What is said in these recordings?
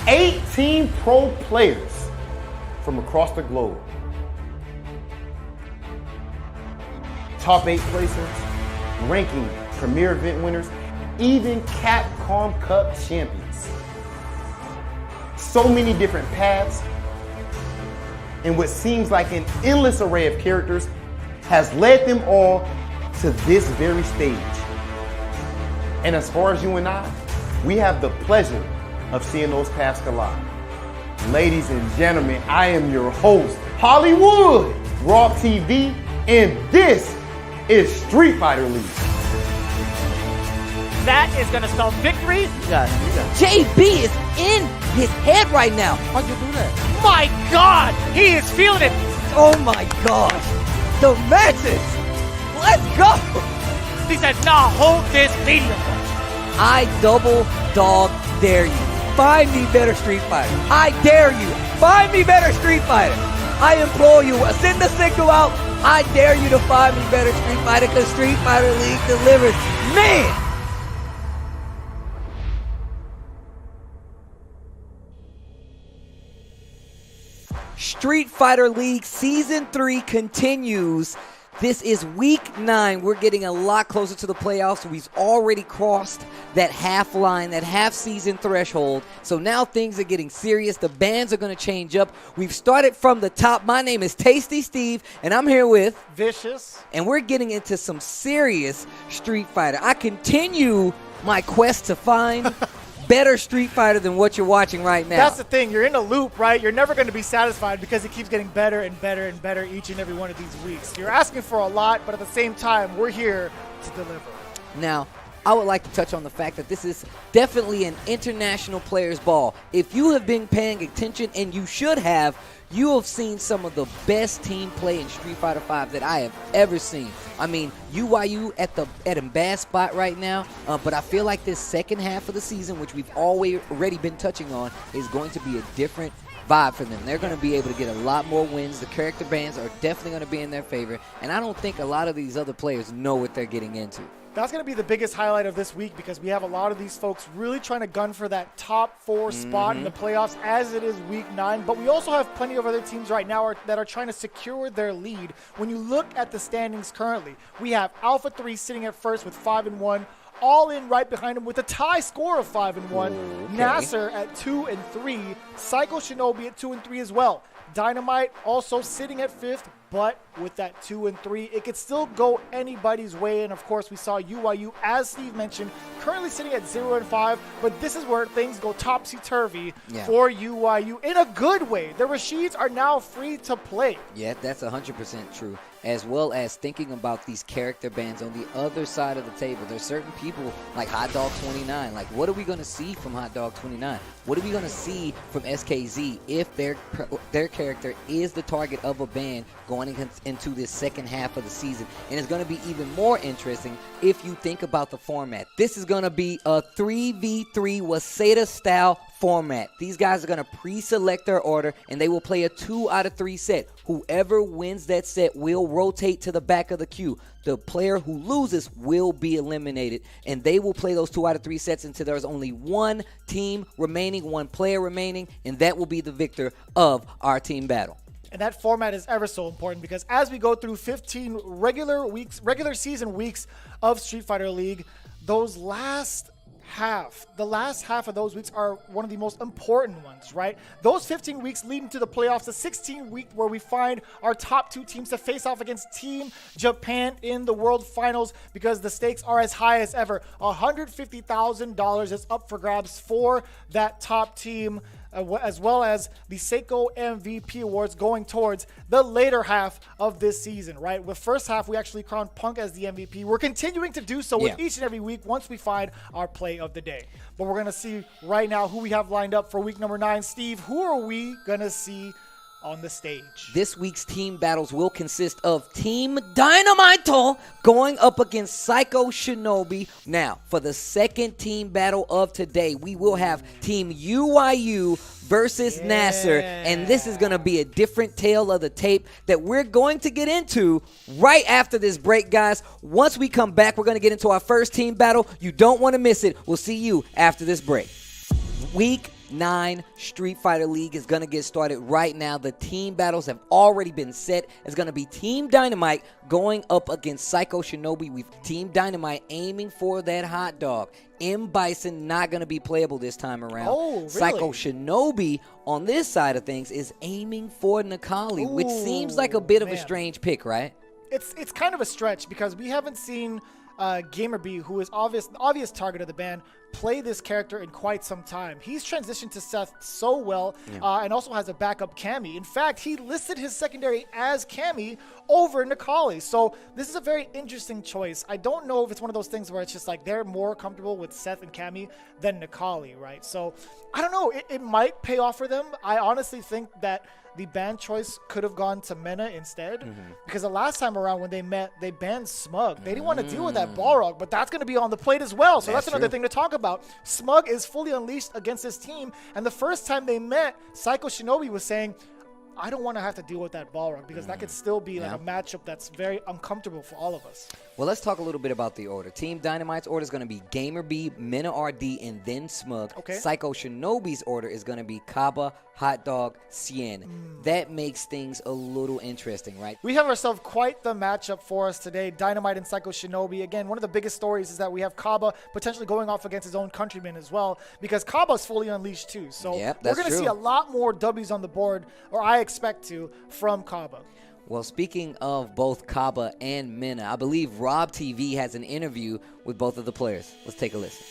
18 pro players from across the globe. Top 8 placers, ranking premier event winners, even Capcom Cup champions. So many different paths, and what seems like an endless array of characters has led them all to this very stage. And as far as you and I, we have the pleasure of seeing those paths collide. Ladies and gentlemen, I am your host, Hollywood, Raw TV, and this is Street Fighter League. That is going to spell victory. JB is in his head right now. How'd you do that? My God, he is feeling it. Oh my gosh. The matches. Let's go. He said, nah, hold this medium. I double dog dare you. Find me better Street Fighter. I dare you. Find me better Street Fighter. I implore you. Send the signal out. I dare you to find me better Street Fighter because Street Fighter League delivers. Man. Street Fighter League Season 3 continues. This is week 9. We're getting a lot closer to the playoffs. We've already crossed that half line, that half season threshold. So now things are getting serious. The bands are going to change up. We've started from the top. My name is Tasty Steve, and I'm here with Vicious. And we're getting into some serious Street Fighter. I continue my quest to find better Street Fighter than what you're watching right now. That's the thing. You're in a loop, right? You're never going to be satisfied because it keeps getting better and better and better each and every one of these weeks. You're asking for a lot, but at the same time, we're here to deliver. Now, I would like to touch on the fact that this is definitely an international players' ball. If you have been paying attention, and you should have, you have seen some of the best team play in Street Fighter V that I have ever seen. I mean, UYU at a bad spot right now, but I feel like this second half of the season, which we've already been touching on, is going to be a different vibe for them. They're going to be able to get a lot more wins. The character bans are definitely going to be in their favor, and I don't think a lot of these other players know what they're getting into. That's going to be the biggest highlight of this week because we have a lot of these folks really trying to gun for that top 4 spot in the playoffs as it is week 9. But we also have plenty of other teams right now that are trying to secure their lead. When you look at the standings currently, we have Alpha 3 sitting at first with 5-1. All in right behind him with a tie score of 5-1. Okay. NASR at 2-3. Psycho Shinobi at 2-3 as well. Dynamite also sitting at 5th, but with that 2-3, it could still go anybody's way. And of course, we saw UYU, as Steve mentioned, currently sitting at 0-5. But this is where things go topsy-turvy for UYU in a good way. The Rashids are now free to play. Yeah, that's 100% true. As well as thinking about these character bans on the other side of the table. There's certain people like Hot Dog 29. Like, what are we going to see from Hot Dog 29? What are we going to see from SKZ if their character is the target of a ban going into this second half of the season? And it's going to be even more interesting if you think about the format. This is going to be a 3v3 Waseda style format. These guys are going to pre-select their order, and they will play a 2 out of 3 set. Whoever wins that set will rotate to the back of the queue. The player who loses will be eliminated, and they will play those 2 out of 3 sets until there's only one team remaining, one player remaining, and that will be the victor of our team battle. And that format is ever so important because as we go through 15 regular season weeks of Street Fighter League, the last half of those weeks are one of the most important ones, right? Those 15 weeks leading to the playoffs, the 16th week where we find our top 2 teams to face off against Team Japan in the World Finals because the stakes are as high as ever. $150,000 is up for grabs for that top team, as well as the Seiko MVP awards going towards the later half of this season, right? With first half, we actually crowned Punk as the MVP. We're continuing to do so with each and every week once we find our play of the day. But we're going to see right now who we have lined up for week number 9. Steve, who are we going to see on the stage? This week's team battles will consist of Team Dynamite going up against Psycho Shinobi. Now, for the second team battle of today, we will have Team UYU versus NASR, and this is going to be a different tale of the tape that we're going to get into right after this break, guys. Once we come back, we're going to get into our first team battle. You don't want to miss it. We'll see you after this break. Week 9 Street Fighter League is going to get started right now. The team battles have already been set. It's going to be Team Dynamite going up against Psycho Shinobi. We've Team Dynamite aiming for that hot dog. M. Bison not going to be playable this time around. Oh, really? Psycho Shinobi on this side of things is aiming for Nikali, which seems like a bit of a strange pick, right? It's kind of a stretch because we haven't seen Gamerby, who is the obvious target of the ban, play this character in quite some time. He's transitioned to Seth so well, and also has a backup Cammy. In fact, he listed his secondary as Cammy over Nikali. So this is a very interesting choice. I don't know if it's one of those things where it's just like they're more comfortable with Seth and Cammy than Nikali, right? So I don't know. It might pay off for them. I honestly think that the ban choice could have gone to Mena instead, because the last time around when they met, they banned Smug. They didn't want to deal with that Balrog, but that's going to be on the plate as well. So that's another thing to talk about. Smug is fully unleashed against this team, and the first time they met, Psycho Shinobi was saying, I don't want to have to deal with that Balrog because that could still be like a matchup that's very uncomfortable for all of us. Well, let's talk a little bit about the order. Team Dynamite's order is going to be Gamer B, Mena RD, and then Smug. Okay. Psycho Shinobi's order is going to be Caba, Hot Dog, Xian. That makes things a little interesting, right? We have ourselves quite the matchup for us today. Dynamite and Psycho Shinobi. Again, one of the biggest stories is that we have Caba potentially going off against his own countrymen as well, because Caba's fully unleashed too. So we're going to see a lot more W's on the board, or I expect to, from Caba. Well, speaking of both Caba and Mena, I believe Rob TV has an interview with both of the players. Let's take a listen.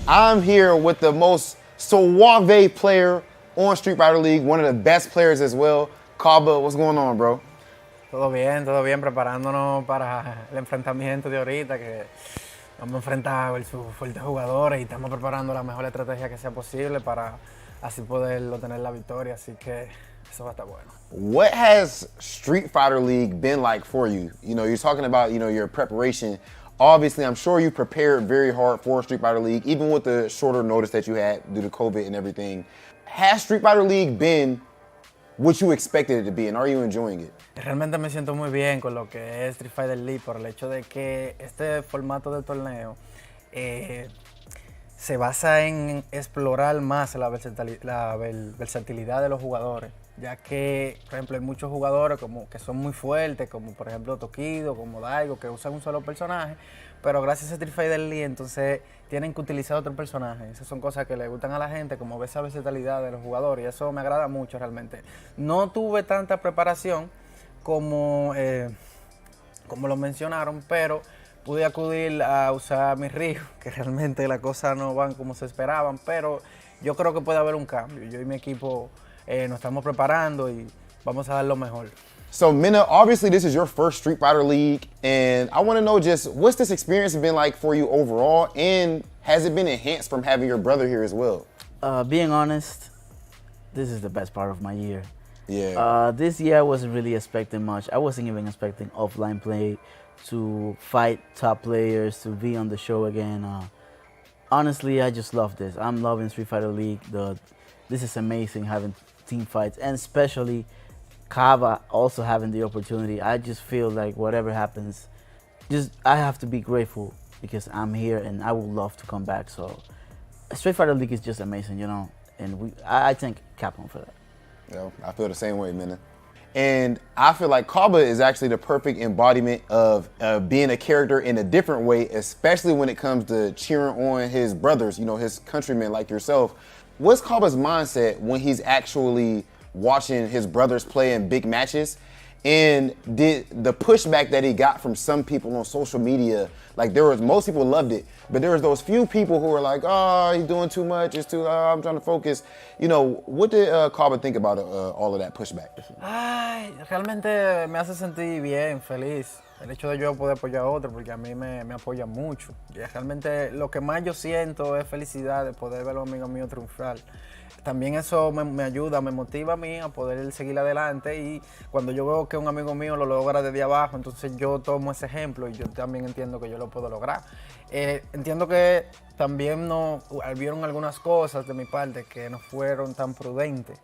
I'm here with the most suave player on Street Fighter League, one of the best players as well. Caba, what's going on, bro? Todo bien, preparándonos para el enfrentamiento de ahorita, que vamos a enfrentar versus fuertes jugadores y estamos preparando la mejor estrategia que sea posible para así poder obtener la victoria, así que eso va a estar bueno. What has Street Fighter League been like for you? You know, you're talking about, you know, your preparation. Obviously, I'm sure you prepared very hard for Street Fighter League, even with the shorter notice that you had due to COVID and everything. Has Street Fighter League been what you expected it to be, and are you enjoying it? Realmente me siento muy bien con lo que es Street Fighter League por el hecho de que este formato de torneo se basa en explorar más la versatilidad de los jugadores, ya que, por ejemplo, hay muchos jugadores que son muy fuertes, como por ejemplo Tokido, como Daigo, que usan un solo personaje, pero gracias a Street Fighter League entonces tienen que utilizar otro personaje. Esas son cosas que le gustan a la gente, como ver esa versatilidad de los jugadores, y eso me agrada mucho realmente. No tuve tanta preparación como lo mencionaron, pero pude acudir a usar mis ríos, que realmente las cosas no van como se esperaban, pero yo creo que puede haber un cambio. Yo y mi equipo nos estamos preparando y vamos a dar lo mejor. So, Mena, obviously this is your first Street Fighter League, and I want to know just what's this experience been like for you overall, and has it been enhanced from having your brother here as well? Being honest, this is the best part of my year. Yeah. This year I wasn't really expecting much. I wasn't even expecting offline play, to fight top players, to be on the show again. Honestly, I just love this. I'm loving Street Fighter League. This is amazing having team fights, and especially Caba also having the opportunity. I just feel like whatever happens, I have to be grateful because I'm here and I would love to come back. So Street Fighter League is just amazing, you know, and I thank Capcom for that. Yeah, I feel the same way, Mena. And I feel like Caba is actually the perfect embodiment of being a character in a different way, especially when it comes to cheering on his brothers, you know, his countrymen like yourself. What's Caba's mindset when he's actually watching his brothers play in big matches? And did the pushback that he got from some people on social media, like most people loved it, but there was those few people who were like, oh, he's doing too much, I'm trying to focus. You know, what did Caba think about all of that pushback? Ay, realmente me hace sentir bien, feliz. El hecho de yo poder apoyar a otro, porque a mí me apoya mucho. Y realmente lo que más yo siento es felicidad de poder ver a los amigos míos triunfar. También eso me ayuda, me motiva a mí a poder seguir adelante, y cuando yo veo que un amigo mío lo logra desde abajo, entonces yo tomo ese ejemplo y yo también entiendo que yo lo puedo lograr. Entiendo que también vieron algunas cosas de mi parte que no fueron tan prudentes,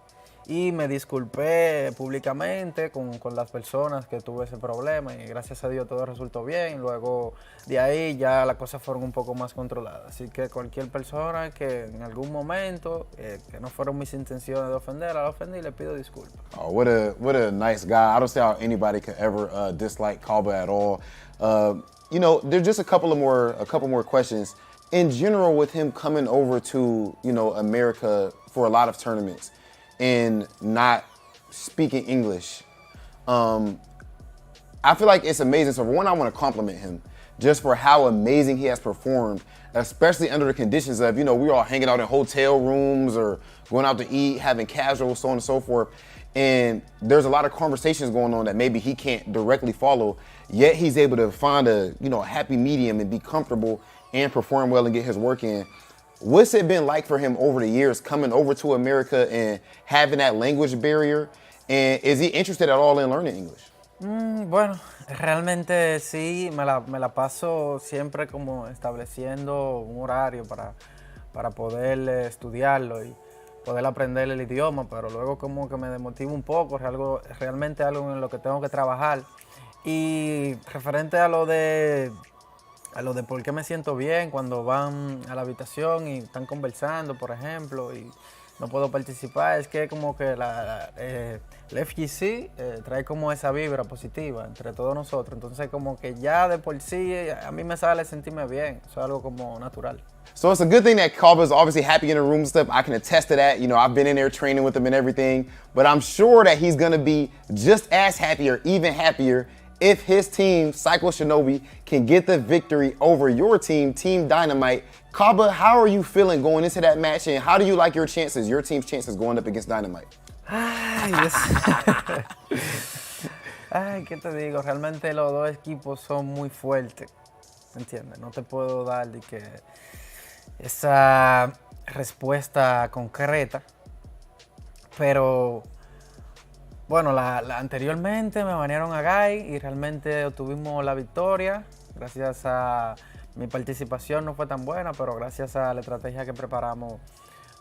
y me disculpé públicamente con las personas que tuve ese problema y gracias a Dios todo resultó bien. Luego de ahí ya las cosas fueron un poco más controladas. Así que cualquier persona que en algún momento, que no fueron mis intenciones de ofender, la ofendí y le pido disculpas. Oh, what a nice guy. I don't see how anybody could ever dislike Caba at all. You know, there's just a couple more questions. In general, with him coming over to, you know, America for a lot of tournaments and not speaking English, I feel like it's amazing. So for one, I want to compliment him just for how amazing he has performed, especially under the conditions of, you know, we all hanging out in hotel rooms or going out to eat, having casual, so on and so forth. And there's a lot of conversations going on that maybe he can't directly follow, yet he's able to find a, you know, a happy medium and be comfortable and perform well and get his work in. What's it been like for him over the years coming over to America and having that language barrier? And is he interested at all in learning English? Bueno, realmente sí, me la paso siempre como estableciendo un horario para poder estudiarlo y poder aprender el idioma, pero luego como que me demotiva un poco, realmente algo en lo que tengo que trabajar. Y referente a lo de por qué me siento bien cuando van a la habitación y están conversando, por ejemplo, y no puedo participar, es que como que el FGC trae como esa vibra positiva entre todos nosotros, entonces como que ya de por sí a mí me sale sentirme bien, eso es algo como natural. So it's a good thing that Caba is obviously happy in the room and stuff. I can attest to that. You know, I've been in there training with him and everything, but I'm sure that he's gonna be just as happy or even happier if his team, Psycho Shinobi, can get the victory over your team, Team Dynamite. Caba, how are you feeling going into that match, and how do you like your chances, your team's chances going up against Dynamite? Ay, Ay, ¿qué te digo? Realmente los dos equipos son muy fuertes, ¿me entiendes? No te puedo dar de que esa respuesta concreta, pero bueno, anteriormente me banearon a Guy y realmente obtuvimos la victoria. Gracias a mi participación no fue tan buena, pero gracias a la estrategia que preparamos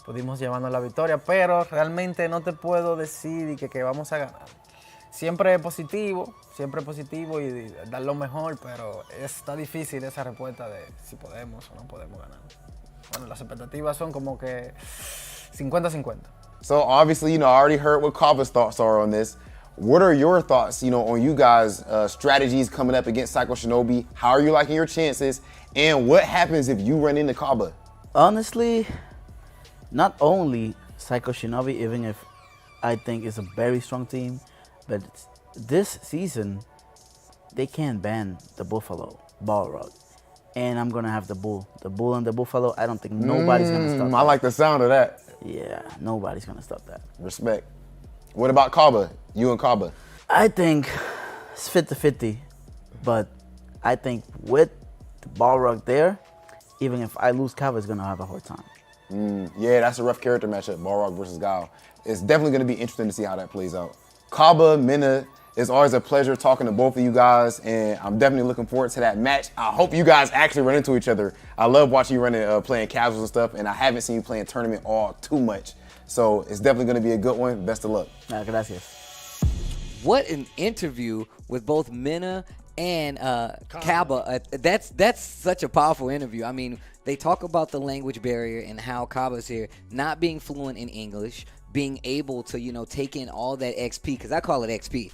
pudimos llevarnos la victoria. Pero realmente no te puedo decir que vamos a ganar. Siempre positivo y dar lo mejor, pero está difícil esa respuesta de si podemos o no podemos ganar. Bueno, las expectativas son como que 50-50. So obviously, you know, I already heard what Caba's thoughts are on this. What are your thoughts, you know, on you guys' strategies coming up against Psycho Shinobi? How are you liking your chances? And what happens if you run into Caba? Honestly, not only Psycho Shinobi, even if I think it's a very strong team, but this season, they can't ban the Buffalo Balrog. And I'm going to have the Bull. The Bull and the Buffalo, I don't think nobody's going to stop that. I like the sound of that. Yeah, nobody's going to stop that. Respect. What about Caba? You and Caba? I think it's 50-50, but I think with the Balrog there, even if I lose, Caba is going to have a hard time. Yeah, that's a rough character matchup, Balrog versus Gao. It's definitely going to be interesting to see how that plays out. Caba, Mena, it's always a pleasure talking to both of you guys, and I'm definitely looking forward to that match. I hope you guys actually run into each other. I love watching you running, playing casuals and stuff, and I haven't seen you playing tournament all too much. So it's definitely going to be a good one. Best of luck. Gracias. What an interview with both Mena and Caba. That's such a powerful interview. I mean, they talk about the language barrier and how Caba's here, not being fluent in English, being able to, you know, take in all that XP, because I call it XP.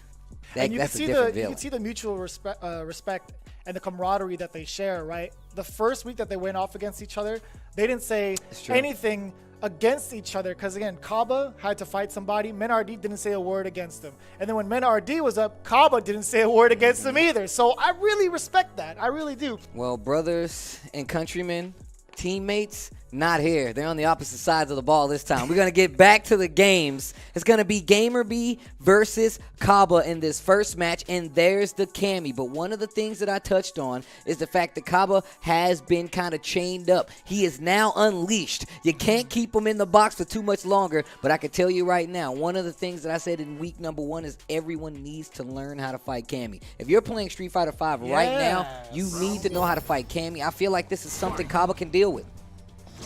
And you That's can a see different you villain. can see the mutual respect and the camaraderie that they share, right? The first week that they went off against each other, they didn't say anything against each other, because again, Caba had to fight somebody. Menardi didn't say a word against him, and then when Menardi was up, Caba didn't say a word against him either. So I really respect that. I really do. Well, brothers and countrymen, teammates, not here. They're on the opposite sides of the ball this time. We're going to get back to the games. It's going to be Gamer B versus Caba in this first match, and there's the Cammy. But one of the things that I touched on is the fact that Caba has been kind of chained up. He is now unleashed. You can't keep him in the box for too much longer, but I can tell you right now, one of the things that I said in week number 1 is everyone needs to learn how to fight Cammy. If you're playing Street Fighter V right now, you need to know how to fight Cammy. I feel like this is something Caba can deal with.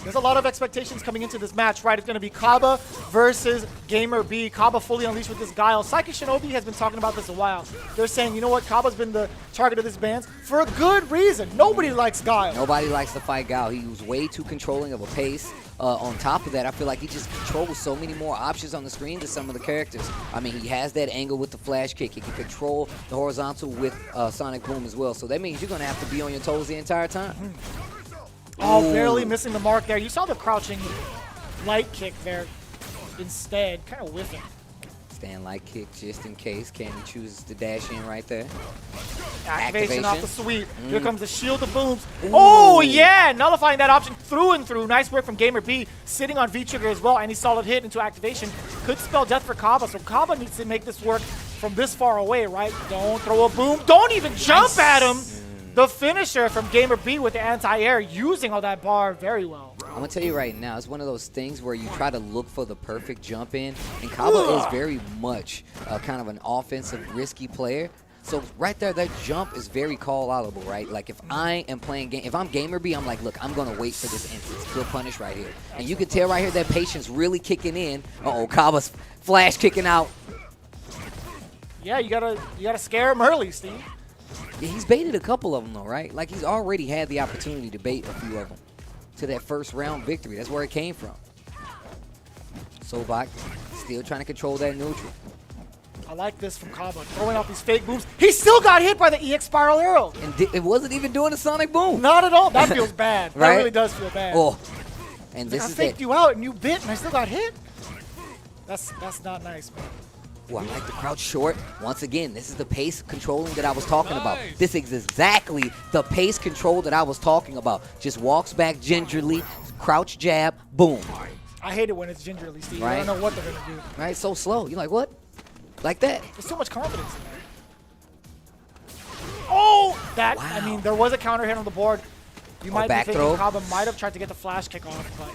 There's a lot of expectations coming into this match, right? It's going to be Caba versus Gamer B. Caba fully unleashed with this guile. Psychic Shinobi has been talking about this a while. They're saying, you know what? Caba's been the target of this ban for a good reason. Nobody likes guile. Nobody likes to fight Guile. He was way too controlling of a pace. On top of that, I feel like he just controls so many more options on the screen than some of the characters. I mean, he has that angle with the flash kick. He can control the horizontal with Sonic Boom as well. So that means you're going to have to be on your toes the entire time. Oh, barely missing the mark there. You saw the crouching light kick there instead. Kind of whiffing. Stand light kick just in case. Candy chooses to dash in right there. Activation off the sweep. Here comes the shield of booms. Ooh. Oh, yeah! Nullifying that option through and through. Nice work from Gamer B. Sitting on V-Trigger as well. Any solid hit into activation. Could spell death for Caba. So Caba needs to make this work from this far away, right? Don't throw a boom. Don't even jump at him. The finisher from Gamer B with the anti-air, using all that bar very well. I'm going to tell you right now, it's one of those things where you try to look for the perfect jump in, and Caba is very much kind of an offensive, risky player. So right there, that jump is very call-outable, right? Like if I am playing game, if I'm Gamer B, I'm like, look, I'm going to wait for this entrance. He'll punish right here. And you can tell right here that patience really kicking in. Uh-oh, Caba's flash kicking out. Yeah, you gotta scare him early, Steve. Yeah, he's baited a couple of them, though, right? Like, he's already had the opportunity to bait a few of them to that first round victory. That's where it came from. Sobak still trying to control that neutral. I like this from Caba, throwing out these fake booms. He still got hit by the EX Spiral Arrow. And it wasn't even doing a Sonic Boom. Not at all. That feels bad. Right? That really does feel bad. Oh, and this I is faked you out and you bit and I still got hit. That's not nice, man. Ooh, I like the crouch short. Once again, this is the pace controlling that I was talking about. This is exactly the pace control that I was talking about. Just walks back gingerly, crouch jab, boom. I hate it when it's gingerly, Steve. Right? I don't know what they're going to do. Right? So slow. You're like, what? Like that. There's so much confidence in that. Oh! That, Wow. I mean, there was a counter hit on the board. You might be back thinking throw. Caba might have tried to get the flash kick off, but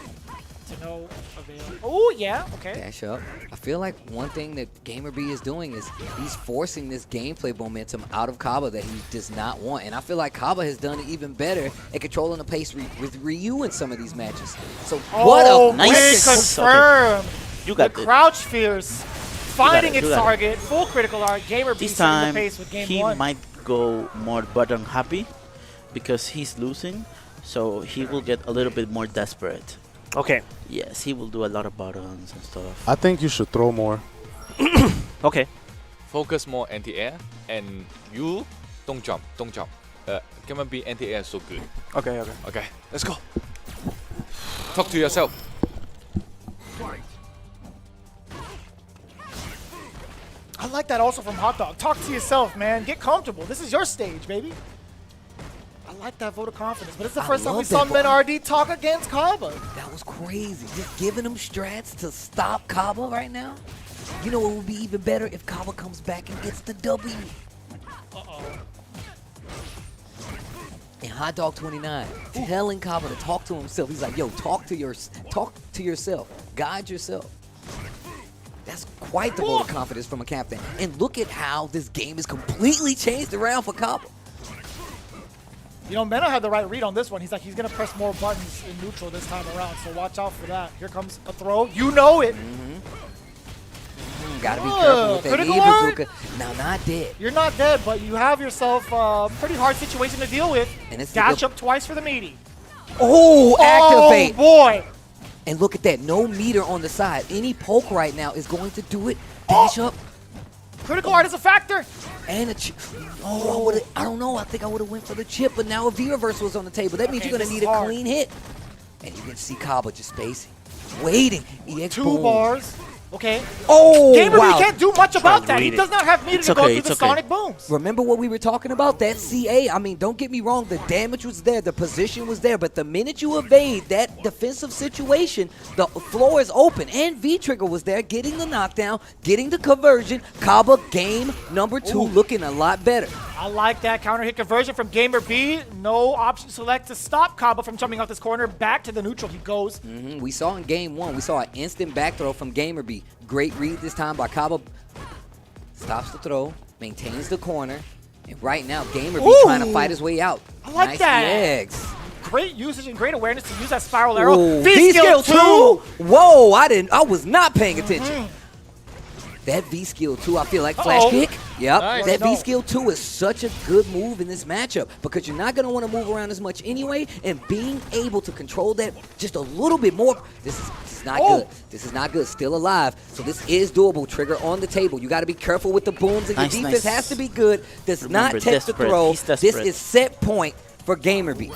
to no avail. Oh, yeah. Okay. Dash up. I feel like one thing that Gamer B is doing is he's forcing this gameplay momentum out of Caba that he does not want. And I feel like Caba has done it even better at controlling the pace with Ryu in some of these matches. So what a nice. Confirmed. You got the it. crouch fierce. Finding You its got it. target. Full critical art. Gamer B This setting time, the pace with game he one. might go more button happy because he's losing, so he will get a little bit more desperate. Okay. Yes, he will do a lot of buttons and stuff. I think you should throw more. Okay. Focus more anti-air, and you don't jump. Gamer B anti-air is so good. Okay. Okay, let's go. Talk to yourself. I like that also from Hot Dog. Talk to yourself, man. Get comfortable. This is your stage, baby. I like that vote of confidence, but it's the first time we love saw that Men vote. RD talk against Caba. That was crazy. Just giving him strats to stop Caba right now. You know what would be even better if Caba comes back and gets the W. Uh-oh. And Hot Dog 29 telling Caba to talk to himself. He's like, yo, talk to yourself. Guide yourself. That's quite the vote of confidence from a captain. And look at how this game is completely changed around for Caba. You know, Mena had the right read on this one. He's like, he's going to press more buttons in neutral this time around, so watch out for that. Here comes a throw. You know it. Gotta be careful with that critical knee art? bazooka. Now, not dead. You're not dead, but you have yourself a pretty hard situation to deal with. And it's Dash up twice for the meaty. Oh, activate. Oh, boy. And look at that. No meter on the side. Any poke right now is going to do it. Dash up. Critical art is a factor. And a chip. Oh, I don't know. I think I would have went for the chip, but now a V-reversal is on the table. That means Okay, you're going this to need is a hard. clean hit. And you can see Caba just spacing. Waiting. EX 2 boom. bars. Okay. Oh, Gamer wow. B can't do much about to that. He read it. does not have meter It's to go okay, through it's the okay. sonic booms. Remember what we were talking about? That CA, I mean, don't get me wrong, the damage was there, the position was there, but the minute you evade that defensive situation, the floor is open, and V-Trigger was there, getting the knockdown, getting the conversion. Caba, game number 2, looking a lot better. I like that counter hit conversion from Gamer B. No option select to stop Caba from jumping off this corner. Back to the neutral he goes. We saw in game 1, we saw an instant back throw from Gamer B. Great read this time by Caba. Stops the throw, maintains the corner, and right now Gamer B trying to fight his way out. I like nice that. legs. great usage and great awareness to use that spiral arrow. Ooh, V-skill 2! Whoa, I was not paying attention. That V-skill 2, I feel like flash kick. Yep, Nice. that No. V-skill 2 is such a good move in this matchup because you're not going to want to move around as much anyway, and being able to control that just a little bit more. This is not good. This is not good. Still alive, so this is doable. Trigger on the table. You got to be careful with the booms, and Nice, your defense nice. has to be good. Does Remember, not test the desperate. throw. He's This desperate. is set point for Gamerby.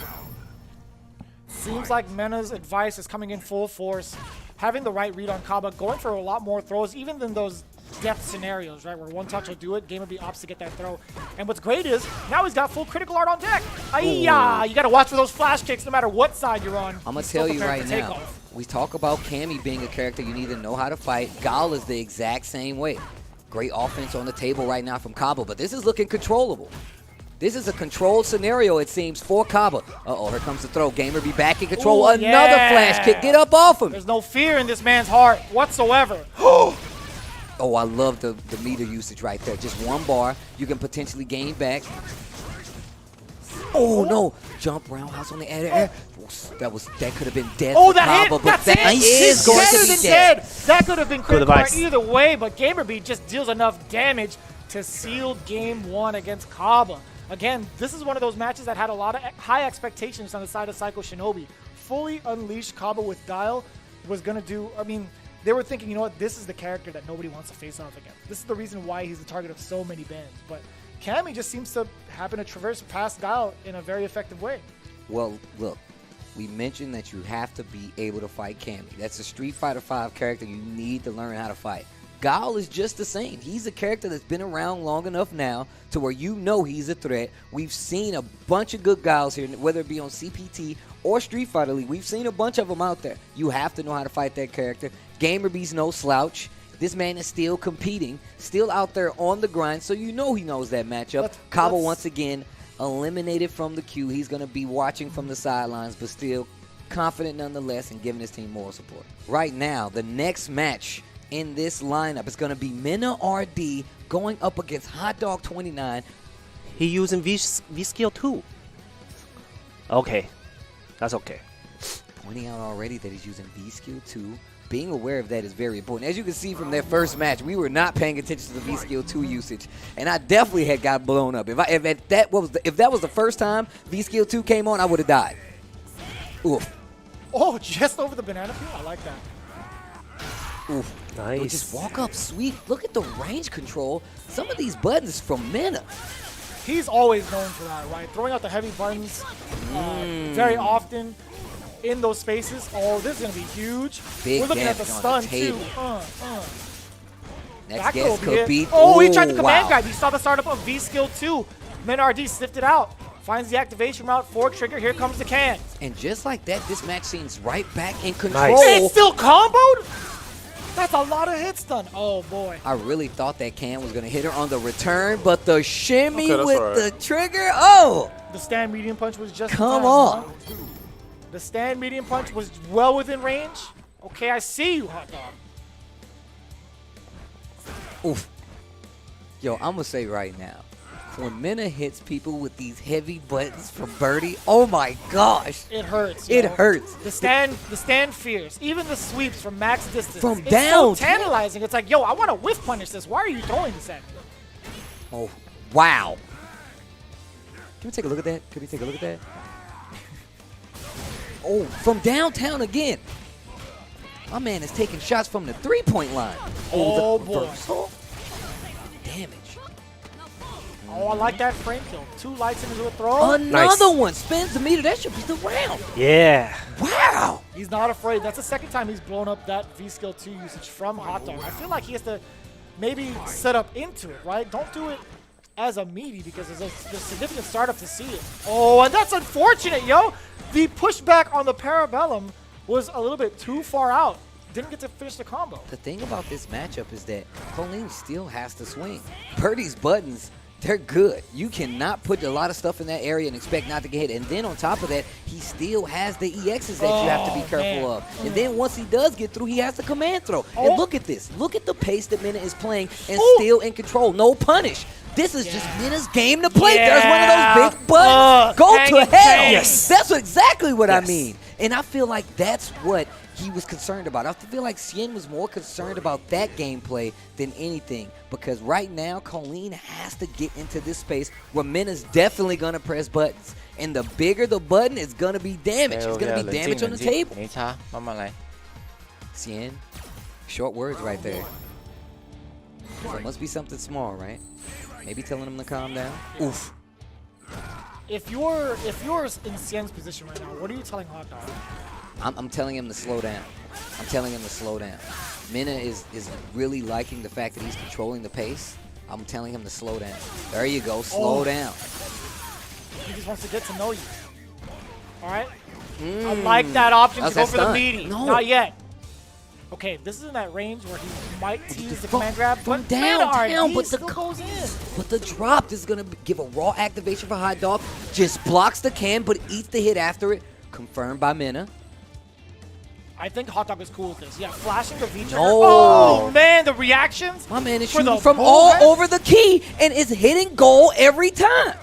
Seems like Mena's advice is coming in full force. Having the right read on Caba, going for a lot more throws, even than those depth scenarios, right, where one touch will do it, Gamerby opts to get that throw. And what's great is, now he's got full critical art on deck. Ay-ya! You got to watch for those flash kicks no matter what side you're on. I'm going He's to tell still you prepared right for now, takeoff. we talk about Cammy being a character you need to know how to fight. Gal is the exact same way. Great offense on the table right now from Caba, but this is looking controllable. This is a controlled scenario, it seems, for Caba. Uh-oh, here comes the throw. Gamerby back in control. Ooh, Another yeah. flash kick. Get up off him. There's no fear in this man's heart whatsoever. Oh, I love the meter usage right there. Just one bar. You can potentially gain back. Oh, no. Jump roundhouse on the air. That could have been death Oh, for that Caba, hit! but That's that it! is He's going better to be than dead. That could have been critical art advice. either way, but Gamerby just deals enough damage to seal game one against Caba. Again, this is one of those matches that had a lot of high expectations on the side of Psycho Shinobi. Fully unleashed Caba with Guile was going to do, I mean, they were thinking, you know what, this is the character that nobody wants to face off against. This is the reason why he's the target of so many bans. But Cammy just seems to happen to traverse past Guile in a very effective way. Well, look, we mentioned that you have to be able to fight Cammy. That's a Street Fighter V character you need to learn how to fight. Guile is just the same. He's a character that's been around long enough now to where you know he's a threat. We've seen a bunch of good Guiles here, whether it be on CPT or Street Fighter League. We've seen a bunch of them out there. You have to know how to fight that character. Gamerby's no slouch. This man is still competing, still out there on the grind, so you know he knows that matchup. Caba once again eliminated from the queue. He's going to be watching from the sidelines, but still confident nonetheless and giving his team moral support. Right now, the next match in this lineup is going to be Mena RD going up against Hot Dog 29. He using V-skill 2. Okay. That's okay. Pointing out already that he's using V-skill 2. Being aware of that is very important. As you can see from their first match, we were not paying attention to the V-skill 2 usage, and I definitely had got blown up. If that was the first time V-skill 2 came on, I would have died. Oof. Oh, just over the banana peel? I like that. Oof. Nice. Yo, just walk up, sweep. Look at the range control. Some of these buttons from Mena. He's always known for that, right? Throwing out the heavy buttons very often in those spaces. Oh, this is going to be huge. Big We're looking at the damage on stun, the too. table. Next That guess could be could it. be. Oh, he tried the command wow. guide. He saw the startup of V-Skill 2. Men RD sniffed it out. Finds the activation route for trigger. Here comes the can. And just like that, this match seems right back in control. Nice. It's still comboed? That's a lot of hits done. Oh, boy. I really thought that can was going to hit her on the return, but the shimmy Okay, that's with all right. the trigger. Oh! The stand medium punch was just Come in time, on. huh? The stand medium punch was well within range. Okay, I see you, Hot Dog. Oof. Yo, I'm going to say right now, when Mena hits people with these heavy buttons from Birdie, oh my gosh. It hurts. It yo. hurts. The stand fears. Even the sweeps from max distance. From it's down. so tantalizing. It's like, yo, I want to whiff punish this. Why are you throwing this at me? Oh, wow. Can we take a look at that? Can we take a look at that? Oh, from downtown again. My man is taking shots from the three-point line. Oh, the boy. reversal. Damage. Oh, I like that frame kill. 2 lights into a throw. Another one. Spins the meter. That should be the round. Yeah. Wow. He's not afraid. That's the second time he's blown up that V-Skill 2 usage from Hot Dog. I feel like he has to maybe set up into it, right? Don't do it as a meaty because there's a significant startup to see it. Oh, and that's unfortunate, yo. The pushback on the Parabellum was a little bit too far out. Didn't get to finish the combo. The thing about this matchup is that Colleen still has to swing. Birdie's buttons, they're good. You cannot put a lot of stuff in that area and expect not to get hit. And then on top of that, he still has the EXs that you have to be careful of. And then once he does get through, he has the command throw. And look at this. Look at the pace that Mena is playing and still in control. No punish. This is just Mina's game to play. Yeah. There's one of those big buttons. Go to hanging hell. chain. Yes. That's exactly what I Yes. mean. And I feel like that's what he was concerned about. I feel like Xian was more concerned about that gameplay than anything, because right now Colleen has to get into this space where Mina's definitely going to press buttons. And the bigger the button, it's going to be damage. It's going to be damage on the table. 你查慢慢来。 Xian, short words right there. So it must be something small, right? Maybe telling him to calm down. Oof. If you're in Xian's position right now, what are you telling Hot Dog? I'm telling him to slow down. I'm telling him to slow down. Mina is really liking the fact that he's controlling the pace. I'm telling him to slow down. There you go, slow down. He just wants to get to know you. All right? I like that option to That's go that for the stun. meaty. No. Not yet. Okay, this is in that range where he might tease the command grab, but down, man, down, RD but the still goes in. But the drop is gonna give a raw activation for Hot Dog. Just blocks the can, but eats the hit after it. Confirmed by Mina. I think Hot Dog is cool with this. Yeah, flashing the V trigger. No. Oh man, the reactions. My man is For the shooting from bull all head? over the key and is hitting goal every time.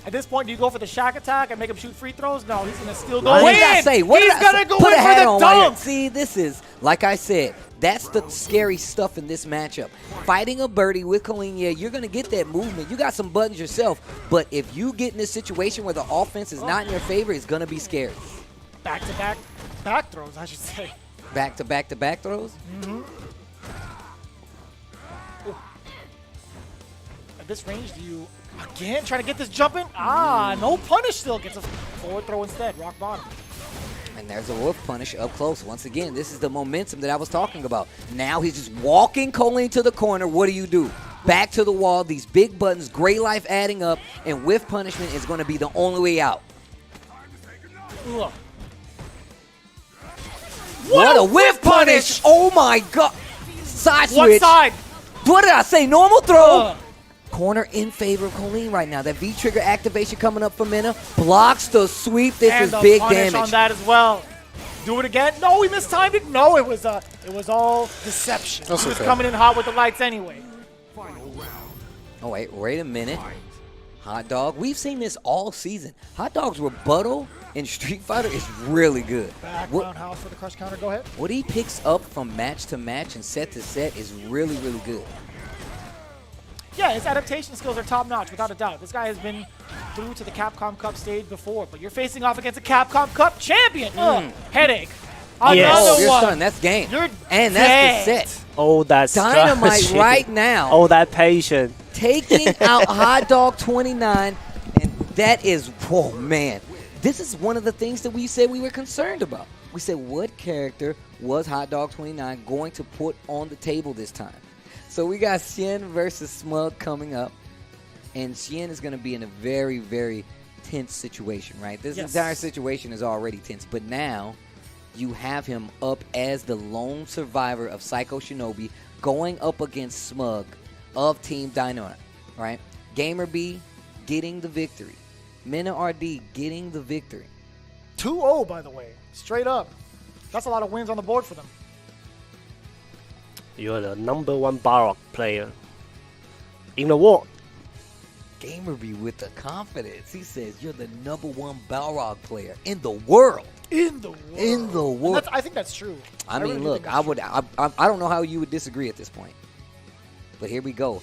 At this point, do you go for the shack attack and make him shoot free throws? No, he's gonna still go What in. did I say? What He's did I gonna say? go Put in a hat for on the while you're- dunk. See, this is, like I said, that's the scary stuff in this matchup. Fighting a birdie with Colleen, yeah, you're going to get that movement. You got some buttons yourself, but if you get in this situation where the offense is not in your favor, it's going to be scary. Back-to-back back throws, I should say. Back-to-back-to-back throws? At this range, do you, again, trying to get this jump in? Ah, no punish still. Gets a forward throw instead, rock bottom. And there's a wolf punish up close. Once again, this is the momentum that I was talking about. Now he's just walking Colleen to the corner. What do? Back to the wall. These big buttons, gray life adding up, and whiff punishment is going to be the only way out. Ugh. What a whiff punish! Oh my god! Side What switch. side? What did I say? Normal throw. Ugh. Corner in favor of Colleen right now. That V-trigger activation coming up for Mina. Blocks the sweep. This And is the big punish damage. on that as well. Do it again. No, we mistimed it. No, it was all deception. That's He was okay. coming in hot with the lights anyway. Oh, wait a minute. Hot Dog. We've seen this all season. Hot Dog's rebuttal in Street Fighter is really good. Back What, roundhouse for the crush counter. Go ahead. what he picks up from match to match and set to set is really, really good. Yeah, his adaptation skills are top notch, without a doubt. This guy has been through to the Capcom Cup stage before, but you're facing off against a Capcom Cup champion. Headache. Another Yes. Oh, you're one. stunned. That's game. You're And that's the dead. set. All that Dynamite strategy. right now. All that patience. Taking out Hot Dog 29, and that is, oh man, this is one of the things that we said we were concerned about. We said, what character was Hot Dog 29 going to put on the table this time? So we got Xian versus Smug coming up, and Xian is going to be in a very, very tense situation, right? This Yes. entire situation is already tense, but now you have him up as the lone survivor of Psycho Shinobi going up against Smug of Team Dynamite, right? Gamer B getting the victory. Mina RD getting the victory. 2-0, by the way. Straight up. That's a lot of wins on the board for them. You're the #1 Balrog player in the world. Gamer B with the confidence. He says, you're the #1 Balrog player in the world. In the world. In the And world. I think that's true. I really mean, do look, think that's true. I don't know how you would disagree at this point. But here we go.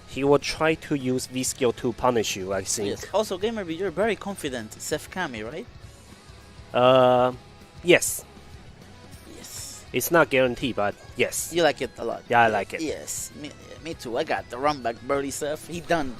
He will try to use V-skill to punish you, I think. Yes. Also, Gamer B, you're very confident. Seth Kami, right? Yes. Yes. It's not guaranteed, but yes. You like it a lot. Yeah, I like it. Yes, me too. I got the run back birdie Seth. He done.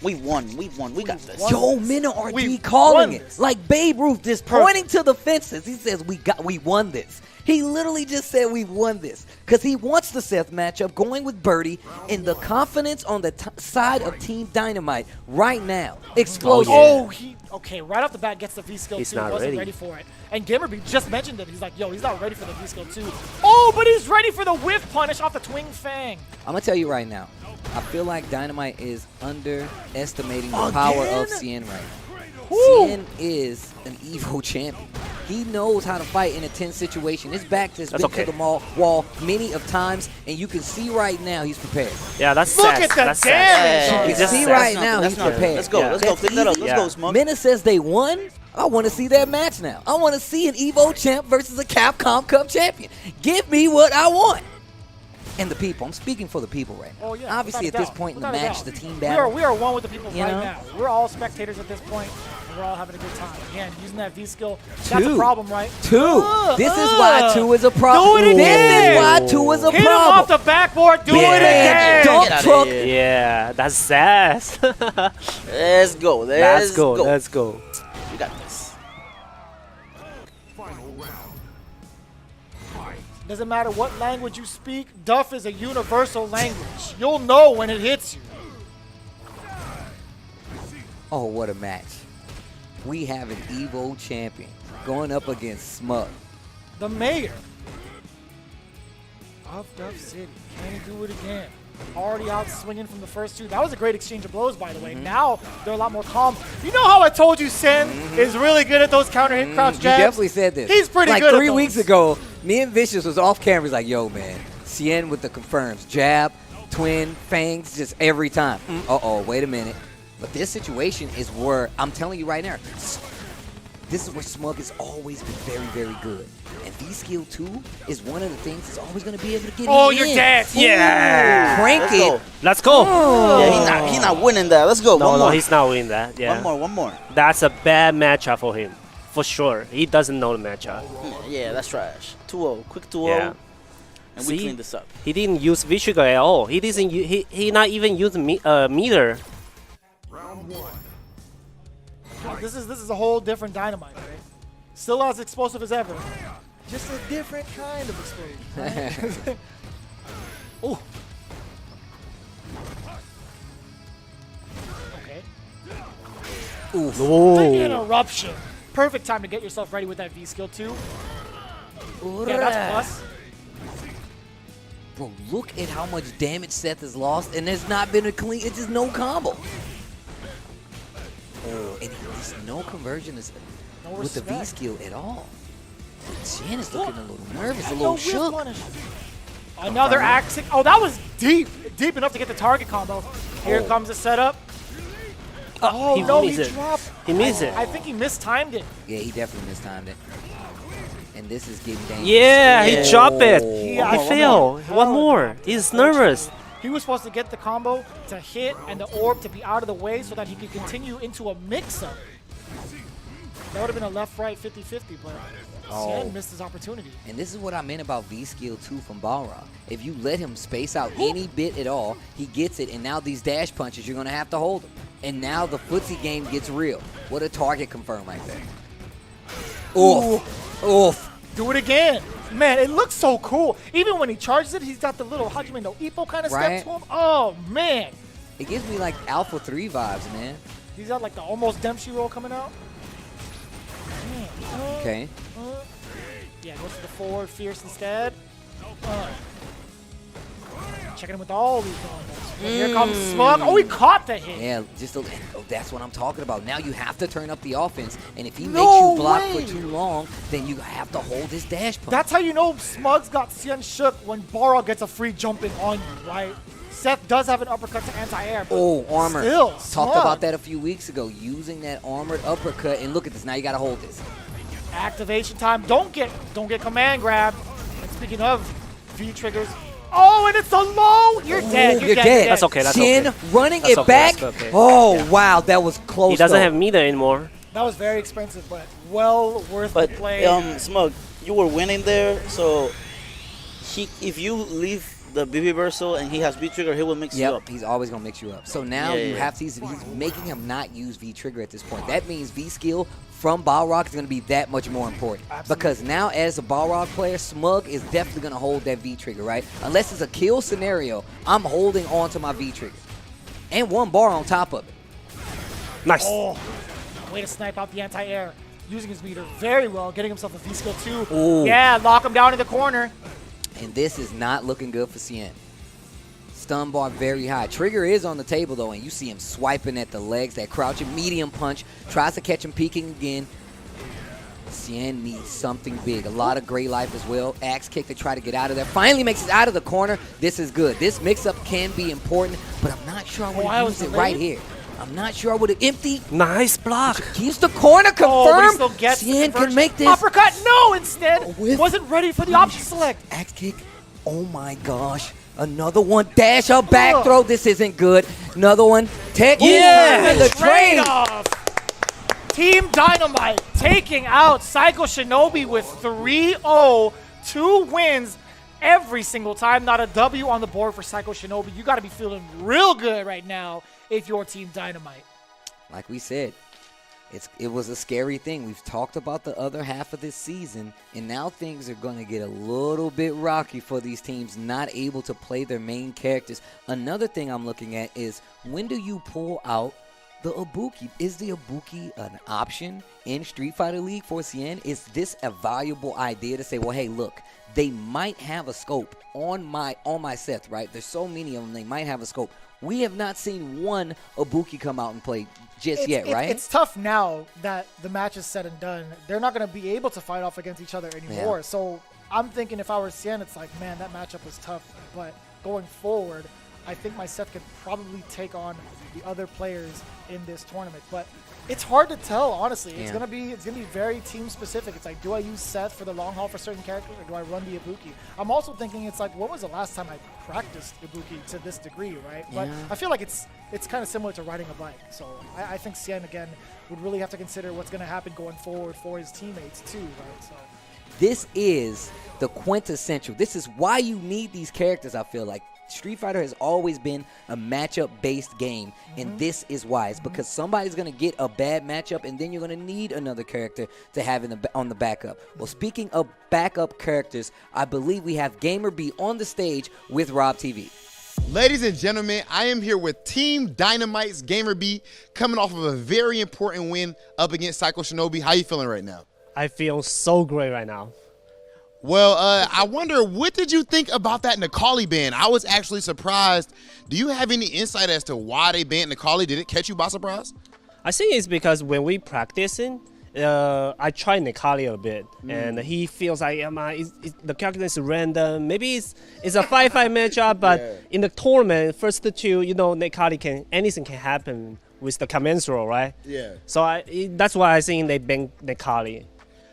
We won. We got this. won. Yo, Mina RD We calling won it. this. Like Babe Ruth, just pointing to the fences. He says, we won this. He literally just said we won this. Because he wants the Seth matchup going with Birdie and the confidence on the side of Team Dynamite right now. Explosive. Oh, okay, right off the bat gets the V-skill He's 2. not Wasn't ready. ready for it. And Gamerby just mentioned it. He's like, yo, he's not ready for the V-skill 2. Oh, but he's ready for the whiff punish off the Twing Fang. I'm going to tell you right now. I feel like Dynamite is underestimating the power of Xian right now. Xian is an evil champion. He knows how to fight in a tense situation. His back has That's been okay. to the wall many of times, and you can see right now he's prepared. Yeah, that's Look sass. at the That's sass. damage. You Yeah, can just see sass. right That's now nothing, he's that's nothing. prepared. Let's go. Yeah. Let's go. That's Clean that up. easy. Let's Yeah. go, Smug. Menace says they won. I want to see that match now. I want to see an Evo champ versus a Capcom Cup champion. Give me what I want. And the people. I'm speaking for the people right now. Oh, yeah. Obviously, at without a this doubt. point in the Without a match, doubt. the team We battle. are one with the people You right know? now. We're all spectators at this point, and we're all having a good time. Again, using that V skill, that's a Two. problem, right? Two. This is why 2 is a problem. Do it This again. is why 2 is a Hit him problem. off the backboard. Do Big it man again. dump Get outta truck. here. Yeah, that's sass. Let's go. Let's go. Let's go. You got this. Doesn't matter what language you speak, Duff is a universal language. You'll know when it hits you. Oh, what a match. We have an Evo champion going up against Smug. The mayor of Duff City. Can he do it again? Already out swinging from the first two. That was a great exchange of blows, by the way. Now they're a lot more calm. You know how I told you Sen is really good at those counter hit crouch You jabs? definitely said this. He's pretty like good at 3 weeks those. ago, me and Vicious was off camera. He's like, yo, man, Xian with the confirms. Jab, twin, fangs, just every time. Uh-oh, wait a minute. But this situation is where, I'm telling you right now, this is where Smug has always been very, very good. And V-Skill 2 is one of the things that's always going to be able to get Oh, him you're in. dead. Yeah. Crank Let's it. go. Let's go. Yeah, he's not winning that. Let's go. No, one no, more. he's not winning that. Yeah. One more. That's a bad matchup for him. For sure. He doesn't know the matchup. Yeah, that's trash. 2-0. Quick 2-0. Yeah. And we See? clean this up. He didn't use V-Trigger at all. He didn't. He not even use meter. This is a whole different Dynamite, right? Still as explosive as ever. Just a different kind of explosion. Right? Oh. Okay. Oof. The interruption. Perfect time to get yourself ready with that V skill too. Yeah, that's plus. Bro, look at how much damage Seth has lost, and there's not been a clean, it's just no combo. Oh, and there's no conversion No with the respect. V skill at all. Xian is looking a little nervous, a No little whiff shook. punish. Another axe. Oh, that was deep. Deep enough to get the target combo. Here comes the setup. Oh, he no, missed he it. dropped. He missed it. I think he mistimed it. Yeah, he definitely mistimed it. And this is getting dangerous. Yeah, he dropped it. Yeah, He one failed. more. One more. He's nervous. He was supposed to get the combo to hit and the orb to be out of the way so that he could continue into a mix-up. That would have been a left-right 50-50, but Xian missed his opportunity. And this is what I meant about V-Skill 2 from Balrog. If you let him space out any bit at all, he gets it, and now these dash punches, you're going to have to hold him. And now the footsie game gets real. What a target confirm right there. Oof. Oof. Do it again. Man, it looks so cool. Even when he charges it, he's got the little Hajime no Ippo kind of Right. step to him. Oh, man. It gives me like Alpha 3 vibes, man. He's got like the almost Dempsey roll coming out. Man, Okay. Yeah, goes to the forward fierce instead. Checking him with all these combos. And here comes Smug. Oh, he caught the hit. Yeah, just that's what I'm talking about. Now you have to turn up the offense, and if he No makes you block way. for too long, then you have to hold his dash punch. That's how you know Smug's got Xian shook when Balrog gets a free jumping on you, right? Seth does have an uppercut to anti-air. but Oh, armor. Still, Talked Smug. about that a few weeks ago, using that armored uppercut, and look at this. Now you got to hold this. Activation time. Don't get command grab. And speaking of V triggers. Oh, and it's a low. You're dead. You're dead. That's okay. That's Shin okay. running That's it okay, back. that's okay. Oh, wow. That was close. He doesn't though. have meter anymore. That was very expensive, but well worth But the play. Smug, you were winning there, so if you leave the BB Versal and he has V trigger, he will mix you Yep, up. he's always going to mix you up. So now Yeah, you yeah. have to, he's making him not use V-Trigger at this point. That means V-Skill from Balrog is going to be that much more important. Because now as a Balrog player, Smug is definitely going to hold that V-Trigger, right? Unless it's a kill scenario, I'm holding on to my V-Trigger. And one bar on top of it. Nice. Oh, way to snipe out the anti-air. Using his meter very well, getting himself a V-Skill too. Ooh. Yeah, lock him down in the corner. And this is not looking good for Xian. Stun bar very high. Trigger is on the table, though, and you see him swiping at the legs, that crouching medium punch. Tries to catch him peeking again. Xian needs something big. A lot of Gray Life as well. Axe kick to try to get out of there. Finally makes it out of the corner. This is good. This mix-up can be important, but I'm not sure I would have used it right here. I'm not sure I would have emptied. Nice block. Keeps the corner Oh, but he confirmed. still gets the Xian can conversion. make this. Uppercut, no, instead. With- Wasn't ready for the option select. Axe kick. Oh my gosh. Another one. Dash up, back throw. This isn't good. Another one. Tech. Yeah. The trade. Trade-off. Team Dynamite taking out Psycho Shinobi with 3-0. 2 wins every single time. Not a W on the board for Psycho Shinobi. You got to be feeling real good right now if you're Team Dynamite. Like we said, it was a scary thing. We've talked about the other half of this season, and now things are going to get a little bit rocky for these teams not able to play their main characters. Another thing I'm looking at is, when do you pull out the Ibuki? Is the Ibuki an option in Street Fighter League for Xian? Is this a valuable idea to say, well, hey, look, they might have a scope on my Seth, right? There's so many of them, they might have a scope. We have not seen one Ibuki come out and play just yet, right? It's tough now that the match is said and done. They're not going to be able to fight off against each other anymore. Yeah. So I'm thinking if I were Xian, it's like, man, that matchup was tough. But going forward, I think my Seth could probably take on the other players in this tournament. But it's hard to tell, honestly. It's Yeah. gonna be very team specific. It's like, do I use Seth for the long haul for certain characters, or do I run the Ibuki? I'm also thinking, it's like, when was the last time I practiced Ibuki to this degree, right? But Yeah. I feel like it's kind of similar to riding a bike. So I think Xian again would really have to consider what's gonna happen going forward for his teammates too, right? So. This is the quintessential. This is why you need these characters, I feel like. Street Fighter has always been a matchup-based game, and this is why. It's because somebody's going to get a bad matchup, and then you're going to need another character to have on the backup. Well, speaking of backup characters, I believe we have Gamer B on the stage with Rob TV. Ladies and gentlemen, I am here with Team Dynamite's Gamer B, coming off of a very important win up against Psycho Shinobi. How you feeling right now? I feel so great right now. Well, I wonder, what did you think about that Necalli ban? I was actually surprised. Do you have any insight as to why they banned Necalli? Did it catch you by surprise? I think it's because when we practicing, I tried Necalli a bit, and he feels like the character is random. Maybe it's a 5-5 matchup, but in the tournament, first two, Necalli anything can happen with the commensurate, right? Yeah. So that's why I think they banned Necalli.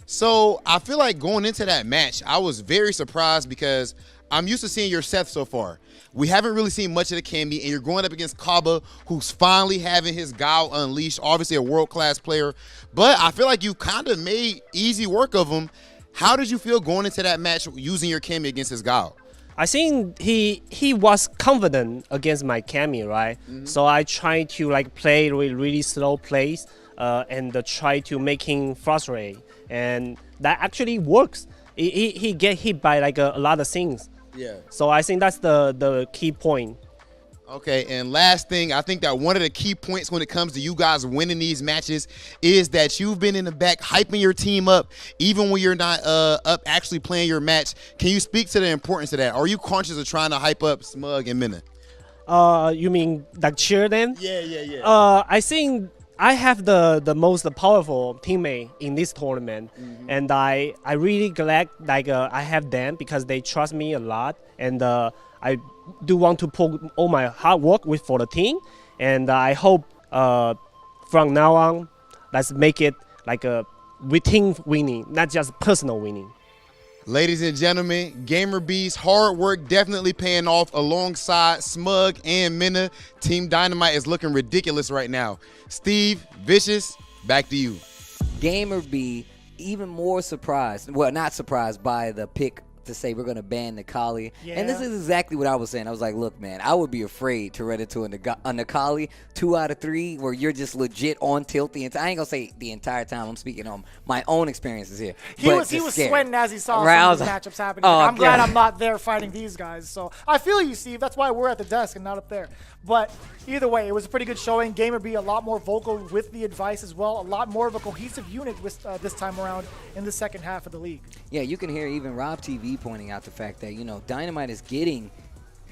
So I feel like going into that match, I was very surprised because I'm used to seeing your Seth so far. We haven't really seen much of the Camby, and you're going up against Caba, who's finally having his Gao unleashed, obviously a world-class player. But I feel like you kind of made easy work of him. How did you feel going into that match using your Camby against his Gao? I think he was confident against my Cammy, right? So I tried to play really slow plays and try to make him frustrated. And that actually works. He get hit by a lot of things. Yeah. So I think that's the key point. Okay, and last thing, I think that one of the key points when it comes to you guys winning these matches is that you've been in the back hyping your team up, even when you're not up actually playing your match. Can you speak to the importance of that? Are you conscious of trying to hype up Smug and Mina? You mean cheer them? Yeah. I think I have the most powerful teammate in this tournament, and I really glad I have them because they trust me a lot, and I do want to put all my hard work for the team, and I hope from now on, let's make it a team winning, not just personal winning. Ladies and gentlemen, Gamer B's hard work definitely paying off alongside Smug and Mina. Team Dynamite is looking ridiculous right now. Steve, Vicious, back to you. Gamer B, even more surprised, well, not surprised by the pick to say we're going to ban Necalli. Yeah. And this is exactly what I was saying. I was like, look, man, I would be afraid to run into a Necalli 2 out of 3 where you're just legit on tilt the entire. I ain't going to say the entire time. I'm speaking on my own experiences here. He was sweating as he saw Right, some I of was these like, matchups happening. oh, I'm glad God. I'm not there fighting these guys. So I feel you, Steve. That's why we're at the desk and not up there. But either way, it was a pretty good showing. Gamer B a lot more vocal with the advice as well. A lot more of a cohesive unit with, this time around in the second half of the league. Yeah, you can hear even Rob TV pointing out the fact that, Dynamite is getting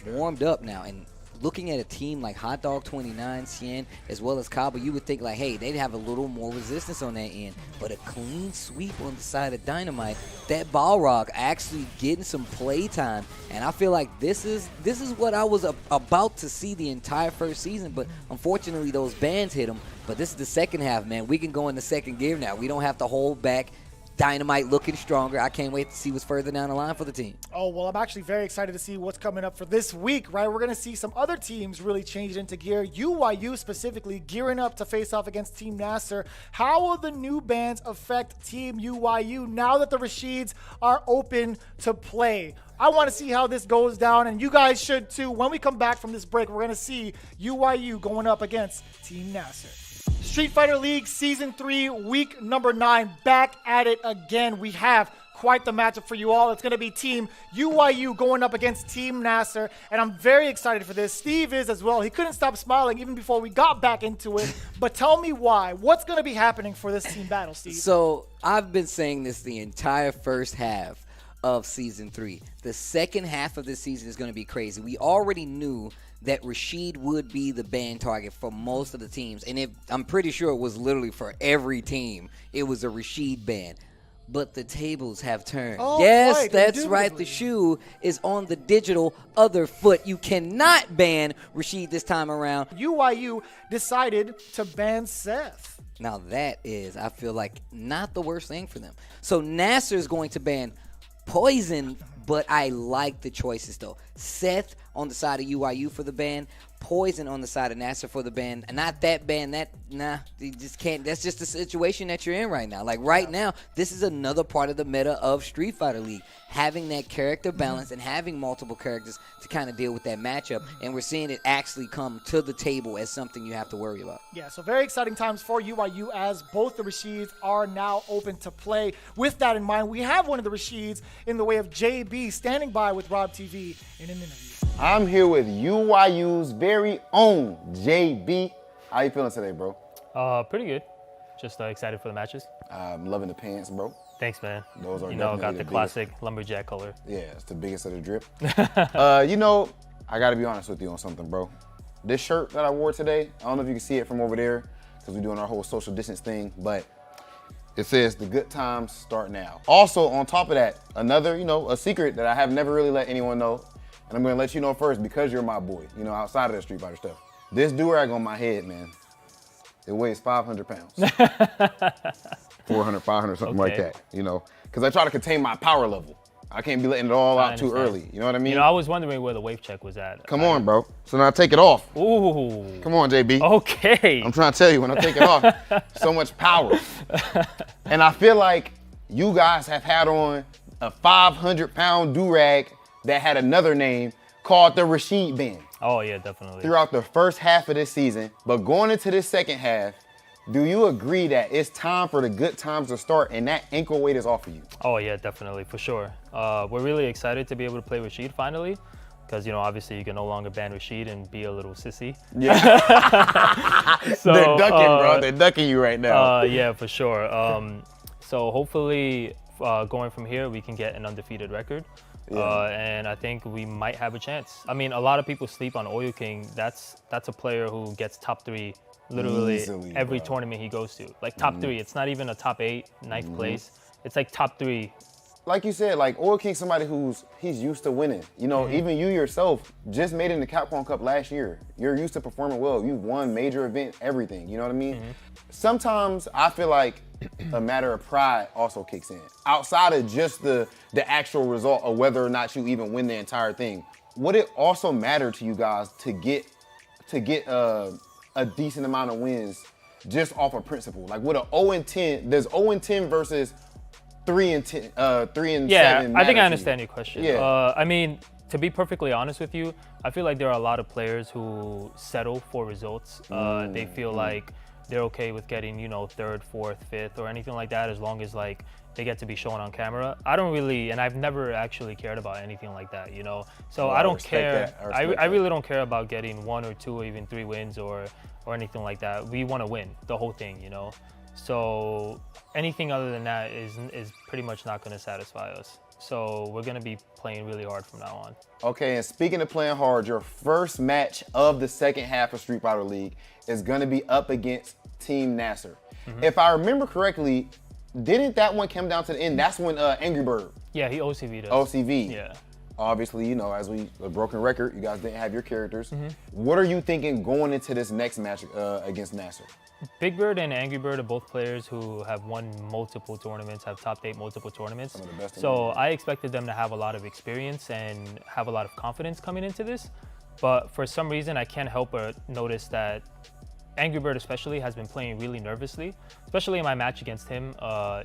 warmed up now. And looking at a team like Hot Dog 29, Xian, as well as Caba, you would think like, hey, they'd have a little more resistance on that end. But a clean sweep on the side of Dynamite, that Balrog actually getting some play time. And I feel like this is what I was about to see the entire first season. But unfortunately, those bans hit him. But this is the second half, man. We can go into second gear now. We don't have to hold back. Dynamite looking stronger. I can't wait to see what's further down the line for the team. Oh, well, I'm actually very excited to see what's coming up for this week, right? We're going to see some other teams really change it into gear. UYU specifically gearing up to face off against Team NASR. How will the new bans affect Team UYU now that the Rashids are open to play? I want to see how this goes down, and you guys should too. When we come back from this break, we're going to see UYU going up against Team NASR. Street Fighter League Season 3, week number 9, back at it again. We have quite the matchup for you all. It's going to be Team UYU going up against Team NASR, and I'm very excited for this. Steve is as well. He couldn't stop smiling even before we got back into it. But tell me why. What's going to be happening for this team battle, Steve? So I've been saying this the entire first half of Season 3. The second half of this season is going to be crazy. We already knew that Rashid would be the ban target for most of the teams. And I'm pretty sure it was literally for every team. It was a Rashid ban. But the tables have turned. Oh, yes, right, that's right. The shoe is on the digital other foot. You cannot ban Rashid this time around. UYU decided to ban Seth. Now that is, I feel like, not the worst thing for them. So NASR is going to ban Poison, but I like the choices though. Seth on the side of UYU for the ban, Poison on the side of NASR for the ban. Not that ban, you just can't. That's just the situation that you're in right now. Like right now, this is another part of the meta of Street Fighter League. Having that character balance and having multiple characters to kind of deal with that matchup. And we're seeing it actually come to the table as something you have to worry about. Yeah, so very exciting times for UYU as both the Rashids are now open to play. With that in mind, we have one of the Rashids in the way of JB standing by with Rob TV in an interview. I'm here with UYU's very own JB. How you feeling today, bro? Pretty good. Just excited for the matches. I'm loving the pants, bro. Thanks, man. Those are got definitely the the classic lumberjack color. Yeah, it's the biggest of the drip. I gotta be honest with you on something, bro. This shirt that I wore today, I don't know if you can see it from over there because we're doing our whole social distance thing, but it says the good times start now. Also, on top of that, another, a secret that I have never really let anyone know, and I'm gonna let you know first because you're my boy, outside of the Street Fighter stuff. This do-rag on my head, man, it weighs 500 pounds. 400, 500, something like that, because I try to contain my power level. I can't be letting it all out too early, you know what I mean? I was wondering where the wave check was at. Come on, bro. So now take it off. Ooh. Come on, JB. Okay. I'm trying to tell you, when I take it off, so much power. And I feel like you guys have had on a 500-pound do-rag that had another name called the Rashid Band. Oh, yeah, definitely. Throughout the first half of this season, but going into this second half, do you agree that it's time for the good times to start and that ankle weight is off of you? Oh, yeah, definitely, for sure. We're really excited to be able to play Rashid finally. Because, obviously you can no longer ban Rashid and be a little sissy. Yeah. So, they're ducking, bro. They're ducking you right now. Yeah, for sure. So hopefully going from here, we can get an undefeated record. Yeah. And I think we might have a chance. I mean, a lot of people sleep on Oil King. That's a player who gets top 3 literally easily, every bro. tournament he goes to. Like top 3. It's not even a top 8, ninth place. It's like top 3. Like you said, like Oil King's somebody he's used to winning. Even you yourself just made it in the Capcom Cup last year. You're used to performing well. You've won major event, everything. You know what I mean? Sometimes I feel like a matter of pride also kicks in. Outside of just the actual result of whether or not you even win the entire thing. Would it also matter to you guys to get a decent amount of wins just off of principle? Like with an 0-10, there's 0-10 versus 3-10, 3-7. Yeah, I think I to understand your question. Yeah. I mean, to be perfectly honest with you, I feel like there are a lot of players who settle for results. They feel like they're okay with getting, 3rd, 4th, 5th, or anything like that, as long as like they get to be shown on camera. I don't really, and I've never actually cared about anything like that, So Well, I don't care. I really that. don't care about getting 1 or 2 or even 3 wins or anything like that. We want to win the whole thing, So anything other than that is pretty much not going to satisfy us. So we're going to be playing really hard from now on. Okay, and speaking of playing hard, your first match of the second half of Street Fighter League is going to be up against Team NASR. If I remember correctly, didn't that one come down to the end? That's when Angrybird. Yeah, he OCV'd us. OCV. Yeah. Obviously, you know, as a broken record, you guys didn't have your characters. What are you thinking going into this next match against NASR? Bigbird and Angrybird are both players who have won multiple tournaments, have top 8 multiple tournaments. Some of the best in the So world. I expected them to have a lot of experience and have a lot of confidence coming into this. But for some reason, I can't help but notice that Angrybird especially has been playing really nervously, especially in my match against him.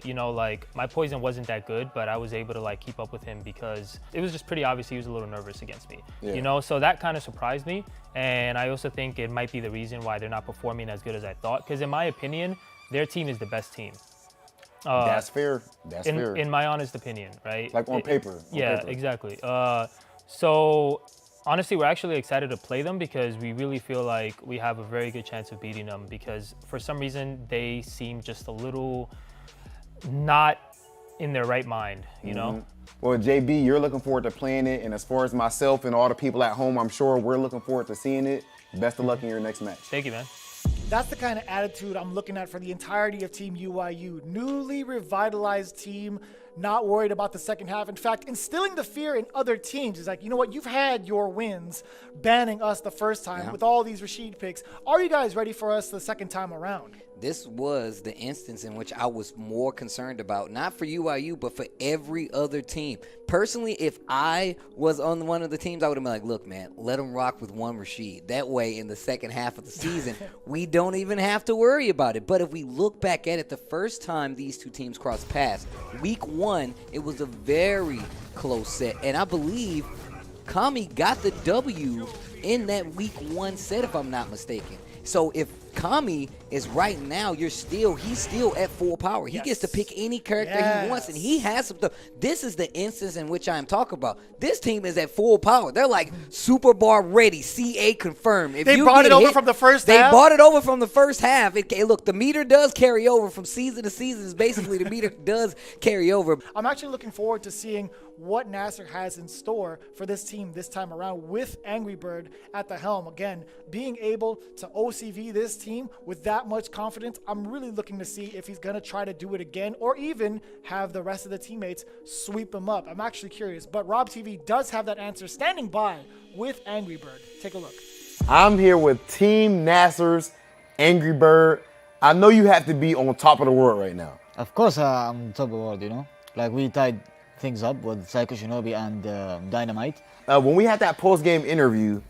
You know, like my poison wasn't that good, but I was able to like keep up with him because it was just pretty obvious he was a little nervous against me. Yeah. You know, so that kind of surprised me. And I also think it might be the reason why they're not performing as good as I thought. Because in my opinion, their team is the best team. That's fair. That's fair. In my honest opinion, right? Like on paper. Yeah, paper. exactly. So honestly, we're actually excited to play them because we really feel like we have a very good chance of beating them because for some reason they seem just a little not in their right mind, you know? Well, JB, you're looking forward to playing it, and as far as myself and all the people at home, I'm sure we're looking forward to seeing it. Best of luck in your next match. Thank you, man. That's the kind of attitude I'm looking at for the entirety of Team UIU. Newly revitalized team, not worried about the second half. In fact, instilling the fear in other teams is like, you know what, you've had your wins banning us the first time with all these Rashid picks. Are you guys ready for us the second time around? This was the instance in which I was more concerned about, not for UIU, but for every other team. Personally, if I was on one of the teams, I would have been like, look, man, let them rock with one Rashid. That way, in the second half of the season, we don't even have to worry about it. But if we look back at it, the first time these two teams crossed paths, week 1, it was a very close set. And I believe Kami got the W in that week 1 set, if I'm not mistaken. So if Kami is right now, he's still at full power. He gets to pick any character he wants, and he has some stuff. This is the instance in which I'm talking about. This team is at full power. They're like super bar ready, CA confirmed. If They you brought get it over hit, from the first They half? brought it over from the first half. Look, the meter does carry over from season to season. Is basically the meter does carry over. I'm actually looking forward to seeing what NASR has in store for this team this time around with Angrybird at the helm. Again, being able to OCV this team with that much confidence, I'm really looking to see if he's going to try to do it again or even have the rest of the teammates sweep him up. I'm actually curious, but Rob TV does have that answer standing by with Angrybird. Take a look. I'm here with Team NASR's Angrybird. I know you have to be on top of the world right now. Of course, I'm top of the world, you know. Like, we tied things up with Psycho Shinobi and Dynamite. When we had that post-game interview,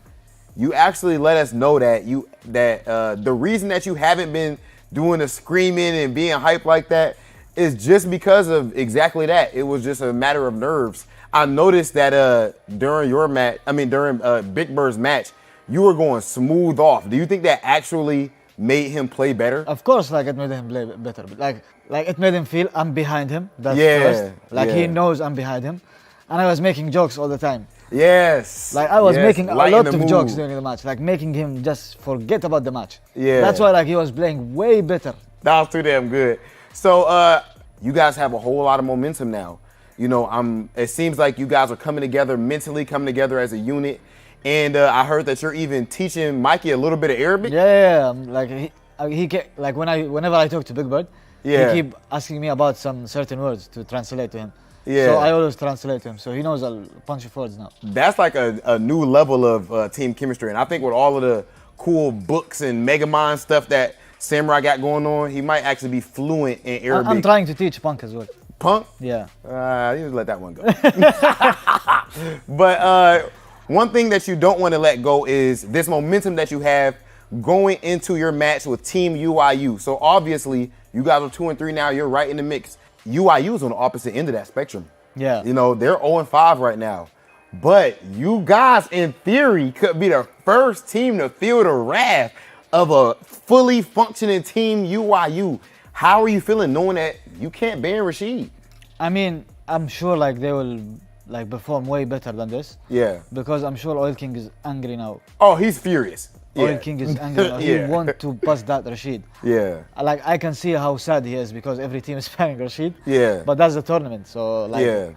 you actually let us know that the reason that you haven't been doing the screaming and being hyped like that is just because of exactly that. It was just a matter of nerves. I noticed that during Bigbird's match, you were going smooth off. Do you think that actually made him play better? Of course, like, it made him play better. Like it made him feel I'm behind him. That's Yeah, first. Like, yeah. he knows I'm behind him. And I was making jokes all the time. Yes. Like, I was yes. making a Lighten lot the of mood. jokes during the match. Like, making him just forget about the match. Yeah. That's why, like, he was playing way better. That was too damn good. So you guys have a whole lot of momentum now. You know, it seems like you guys are coming together mentally, coming together as a unit. And I heard that you're even teaching Mikey a little bit of Arabic. Yeah. Like, whenever I talk to Bigbird, Yeah. he keep asking me about some certain words to translate to him. Yeah. So I always translate to him. So he knows a bunch of words now. That's like a new level of team chemistry. And I think with all of the cool books and Megamind stuff that Samurai got going on, he might actually be fluent in Arabic. I'm trying to teach Punk as well. Punk? Yeah. You just let that one go. But one thing that you don't want to let go is this momentum that you have going into your match with Team UIU. So obviously, you guys are 2-3 now. You're right in the mix. UIU is on the opposite end of that spectrum. Yeah. You know, they're 0-5 right now. But you guys, in theory, could be the first team to feel the wrath of a fully functioning Team UIU. How are you feeling knowing that you can't ban Rashid? I mean, I'm sure like they will like perform way better than this. Yeah. Because I'm sure Oil King is angry now. Oh, he's furious. Oil King is angry. He Yeah. want to bust that Rashid. Yeah. Like I can see how sad he is because every team is spamming Rashid. Yeah. But that's the tournament, so like. Yeah.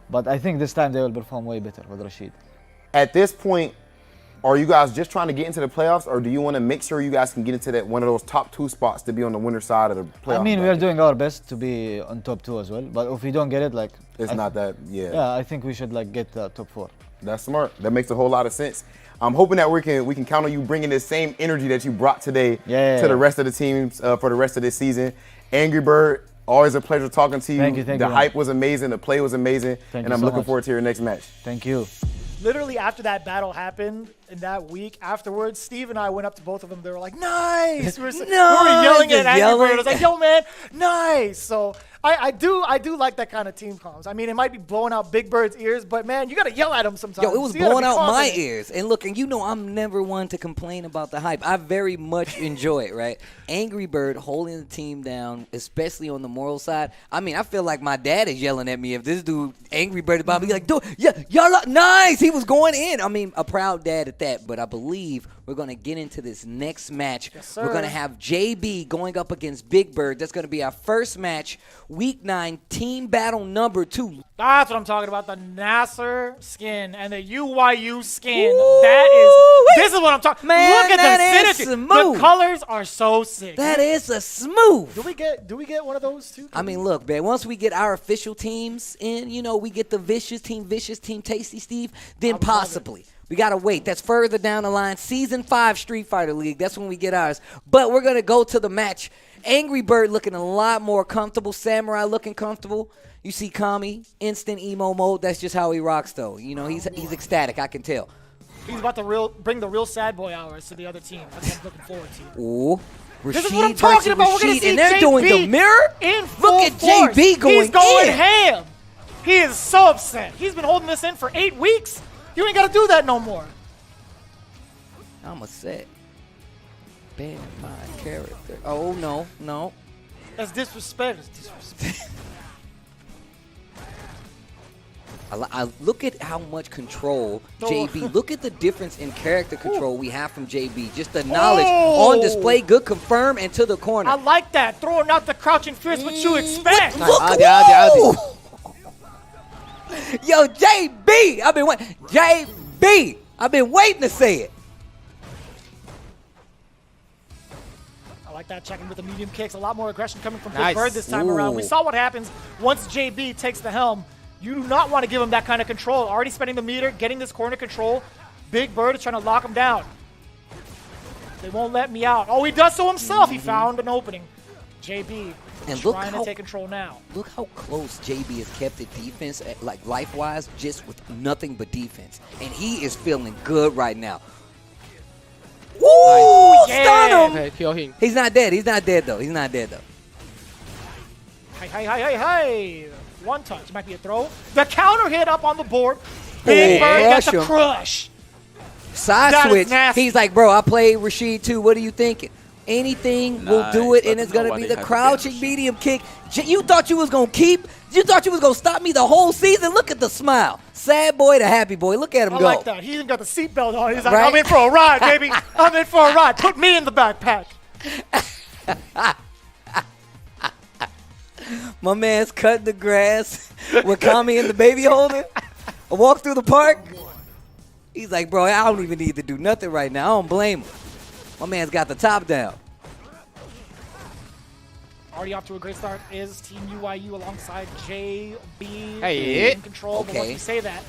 But I think this time they will perform way better with Rashid. At this point, are you guys just trying to get into the playoffs, or do you want to make sure you guys can get into that one of those top 2 spots to be on the winner side of the playoffs? I mean, we are doing our best to be on top 2 as well. But if we don't get it, like It's not that, yeah. Yeah, I think we should like get top 4. That's smart. That makes a whole lot of sense. I'm hoping that we can count on you bringing the same energy that you brought today to the rest of the teams for the rest of this season. Angrybird, always a pleasure talking to you. Thank you, the hype was amazing. The play was amazing. And I'm looking forward to your next match. Thank you. Literally after that battle happened in that week afterwards, Steve and I went up to both of them. They were like, "Nice!" We were yelling at Angrybird. I was like, "Yo, man, nice!" So I do like that kind of team comms. I mean, it might be blowing out Bigbird's ears, but man, you gotta yell at him sometimes. Yo, it was blowing out my ears. And look, and you know I'm never one to complain about the hype. I very much enjoy it, right? Angrybird holding the team down, especially on the moral side. I mean, I feel like my dad is yelling at me if this dude, Angrybird, is about to be like, dude, yeah, y'all nice. He was going in. I mean, a proud dad at that, but I believe we're going to get into this next match. Yes, sir. We're going to have JB going up against Bigbird. That's going to be our first match, Week 9, team battle number 2. That's what I'm talking about. The NASR skin and the UYU skin. This is what I'm talking. Man, look at that the is synergy. smooth. The colors are so sick. That is a smooth. Do we get one of those too? I mean, look, man, once we get our official teams in, you know, we get the Vicious Team, Tasty Steve, then possibly. We got to wait. That's further down the line. Season 5 Street Fighter League. That's when we get ours. But we're going to go to the match. Angrybird looking a lot more comfortable. Samurai looking comfortable. You see Kami, instant emo mode. That's just how he rocks, though. You know, he's ecstatic. I can tell. He's about to bring the real sad boy hours to the other team. That's what I'm looking forward to. Ooh. This is what I'm talking about. We're going to see and they're JB doing the mirror. In Look at force. JB going He's going in. ham. He is so upset. He's been holding this in for 8 weeks. You ain't got to do that no more. I'm upset. Ban my character. Oh, no. That's disrespect. It's disrespect. I look at how much control JB. Look at the difference in character control we have from JB. Just the knowledge on display, good confirm, and to the corner. I like that. Throwing out the crouching fierce, what you expect. Look, yo, JB. I've been waiting to say it. I like that, checking with the medium kicks. A lot more aggression coming from Big Bird this time around. We saw what happens once JB takes the helm. You do not want to give him that kind of control. Already spending the meter, getting this corner control. Big Bird is trying to lock him down. They won't let me out. Oh, he does so himself. He found an opening. JB and trying to take control now. Look how close JB has kept it defense, like life-wise, just with nothing but defense. And he is feeling good right now. Woo! Yeah. Stun him! He's not dead. He's not dead, though. Hey. One touch. Might be a throw. The counter hit up on the board. Big Bird gets the crush. Side switch. He's like, bro, I played Rashid too. What are you thinking? Anything will do it, and it's going to be the crouching medium kick. You thought you was going to stop me the whole season? Look at the smile. Sad boy to happy boy. Look at him go. I like that. He even got the seatbelt on. He's like, I'm in for a ride, baby. I'm in for a ride. Put me in the backpack. My man's cutting the grass with Kami and the baby holder. A walk through the park. He's like, bro, I don't even need to do nothing right now. I don't blame him. My man's got the top down. Already off to a great start is Team UYU alongside JB in control. But once you say that,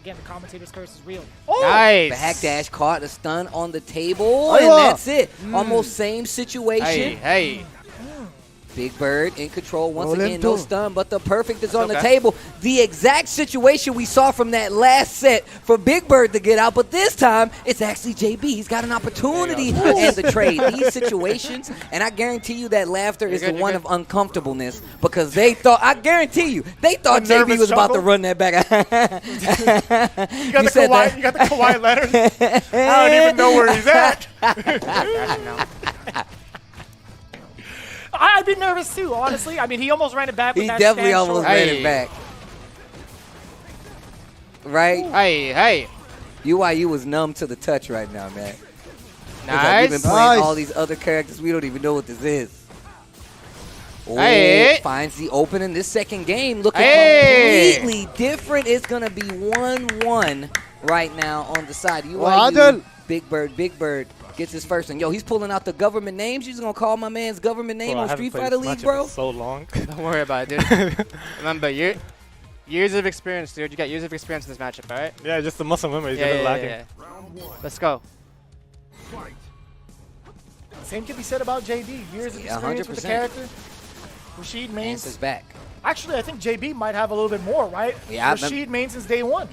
again, the commentator's curse is real. Oh! Nice. Backdash caught a stun on the table, and that's it. Almost same situation. Hey. Big Bird in control once again, no stun, but the perfect is on the table. The exact situation we saw from that last set for Big Bird to get out, but this time it's actually JB. He's got an opportunity and the trade. These situations, and I guarantee you that laughter is the one of uncomfortableness because they thought, JB was about to run that back. You got the Kawhi Leonard. I don't even know where he's at. I'd be nervous too, honestly. I mean, he almost ran it back with that He definitely almost ran it back. Right? Hey. UYU was numb to the touch right now, man. We've been playing all these other characters. We don't even know what this is. Oh, finds the opening. This second game looking completely different. It's going to be 1-1 right now on the side. Bigbird gets his first one. Yo, he's pulling out the government names. You just going to call my man's government name on Street Fighter League, bro? So long. Don't worry about it, dude. Remember, years of experience, dude. You got years of experience in this matchup, all right? Yeah, just the muscle memory is a bit lacking. Yeah. Let's go. Same can be said about JB. Years of experience with the character. Rashid mains. Answers back. Actually, I think JB might have a little bit more, right? Yeah, Rashid mains since day one.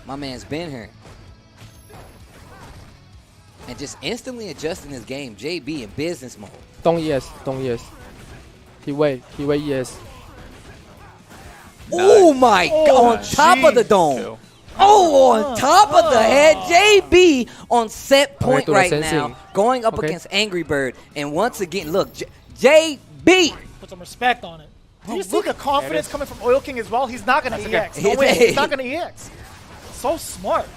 My man's been here. And just instantly adjusting his game. JB in business mode. Don't yes. He wait yes. Oh my God, on top of the dome. Oh, on top of the head. JB on set point right now, going up against Angrybird. And once again, look, JB. Put some respect on it. Do you see the confidence coming from Oil King as well? He's not going to EX. No way. He's not going to EX. So smart.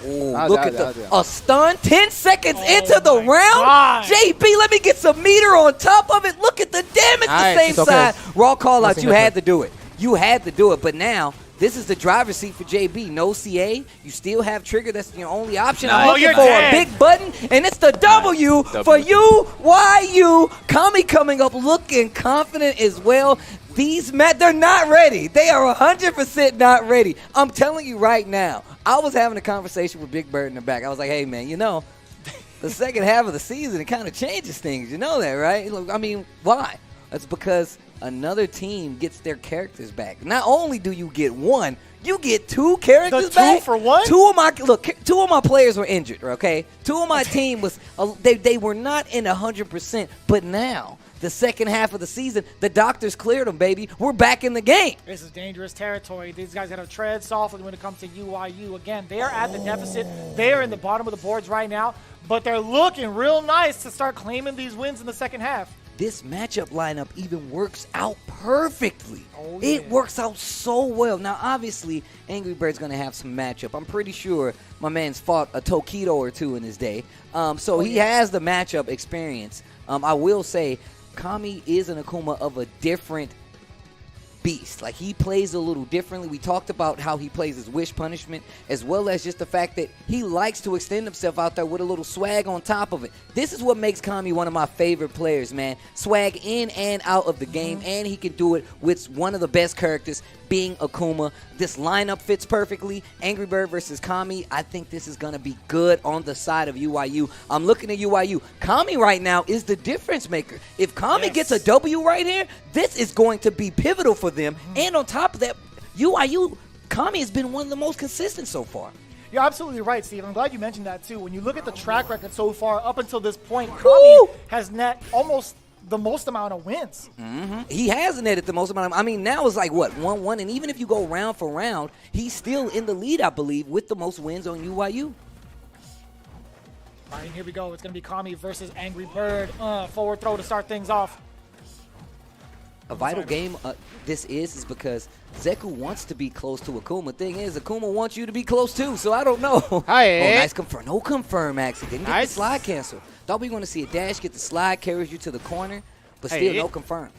Oh, look at a stun. 10 seconds into the round. JB, let me get some meter on top of it. Look at the damage the same side. Raw call out. You had to do it. You had to do it. But now, this is the driver's seat for JB. No CA. You still have trigger. That's your only option. I'm looking for a big button, and it's the W for UYU. Kami coming up looking confident as well. They're not ready. They are 100% not ready. I'm telling you right now. I was having a conversation with Bigbird in the back. I was like, hey, man, you know, the second half of the season, it kind of changes things. You know that, right? I mean, why? That's because another team gets their characters back. Not only do you get one, you get two characters back. 2 for 1? Two of my players were injured, okay? Two of my team was they were not in 100%, but now the second half of the season, the doctors cleared them, baby. We're back in the game. This is dangerous territory. These guys got to tread softly when it comes to UYU. Again, they are at the deficit. They are in the bottom of the boards right now, but they're looking real nice to start claiming these wins in the second half. This matchup lineup even works out perfectly. It works out so well. Now, obviously, Angrybird's going to have some matchup. I'm pretty sure my man's fought a Tokido or two in his day. So he has the matchup experience. I will say, Kami is an Akuma of a different beast. Like, he plays a little differently. We talked about how he plays his wish punishment, as well as just the fact that he likes to extend himself out there with a little swag on top of it. This is what makes Kami one of my favorite players, man. Swag in and out of the game, and he can do it with one of the best characters being Akuma. This lineup fits perfectly. Angrybird versus Kami. I think this is going to be good on the side of UYU. I'm looking at UYU. Kami right now is the difference maker. If Kami gets a W right here, this is going to be pivotal for them. And on top of that, UYU, Kami has been one of the most consistent so far. You're absolutely right, Steve. I'm glad you mentioned that, too. When you look at the track record so far, up until this point, Kami has net almost the most amount of wins. He has netted the most amount. I mean, now it's like, what, 1-1? And even if you go round for round, he's still in the lead, I believe, with the most wins on UYU. All right, here we go. It's going to be Kami versus Angrybird. Forward throw to start things off. A vital game this is because Zeku wants to be close to Akuma. Thing is, Akuma wants you to be close too, so I don't know. Nice confirm. No confirm, actually. Didn't get the slide cancel. Thought we were going to see a dash, get the slide, carries you to the corner, but still no confirm.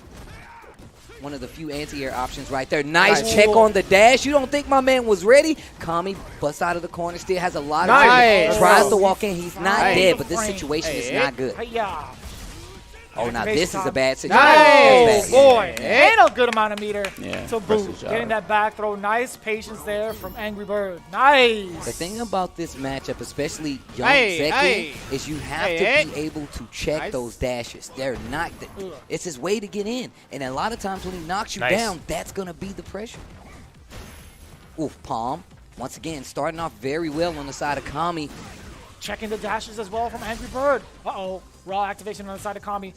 One of the few anti-air options right there. Nice check on the dash. You don't think my man was ready? Kami busts out of the corner, still has a lot of time. Tries to walk in. He's not dead, but this situation is not good. Oh, now this is a bad situation. Oh, boy. Ain't a good amount of meter to boot. Getting that back throw. Nice patience there from Angrybird. Nice. The thing about this matchup, especially young Zeku, is you have to be able to check those dashes. They're not. It's his way to get in. And a lot of times when he knocks you down, that's going to be the pressure. Oof, palm. Once again, starting off very well on the side of Kami. Checking the dashes as well from Angrybird. Uh-oh. Raw activation on the side of Kami.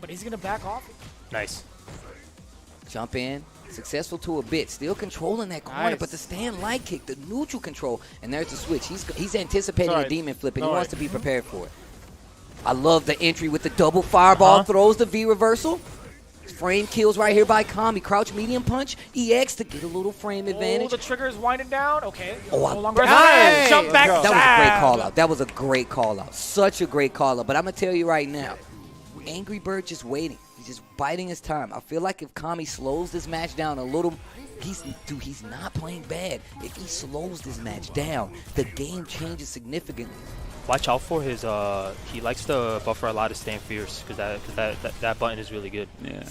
But he's going to back off. Nice. Jump in. Successful to a bit. Still controlling that corner, but the stand light kick, the neutral control. And there's the switch. He's anticipating a demon flip, and he wants to be prepared for it. I love the entry with the double fireball. Throws the V reversal. Frame kills right here by Kami. Crouch medium punch. EX to get a little frame advantage. Oh, the trigger is winding down. Okay. Oh, no longer nice. jump back. That was a great call out. That was a great call out. Such a great call out. But I'm going to tell you right now, Angrybird just waiting. He's just biding his time. I feel like if Kami slows this match down a little, he's not playing bad. If he slows this match down, the game changes significantly. Watch out for his, he likes to buffer a lot of staying fierce, because that button is really good. Yeah.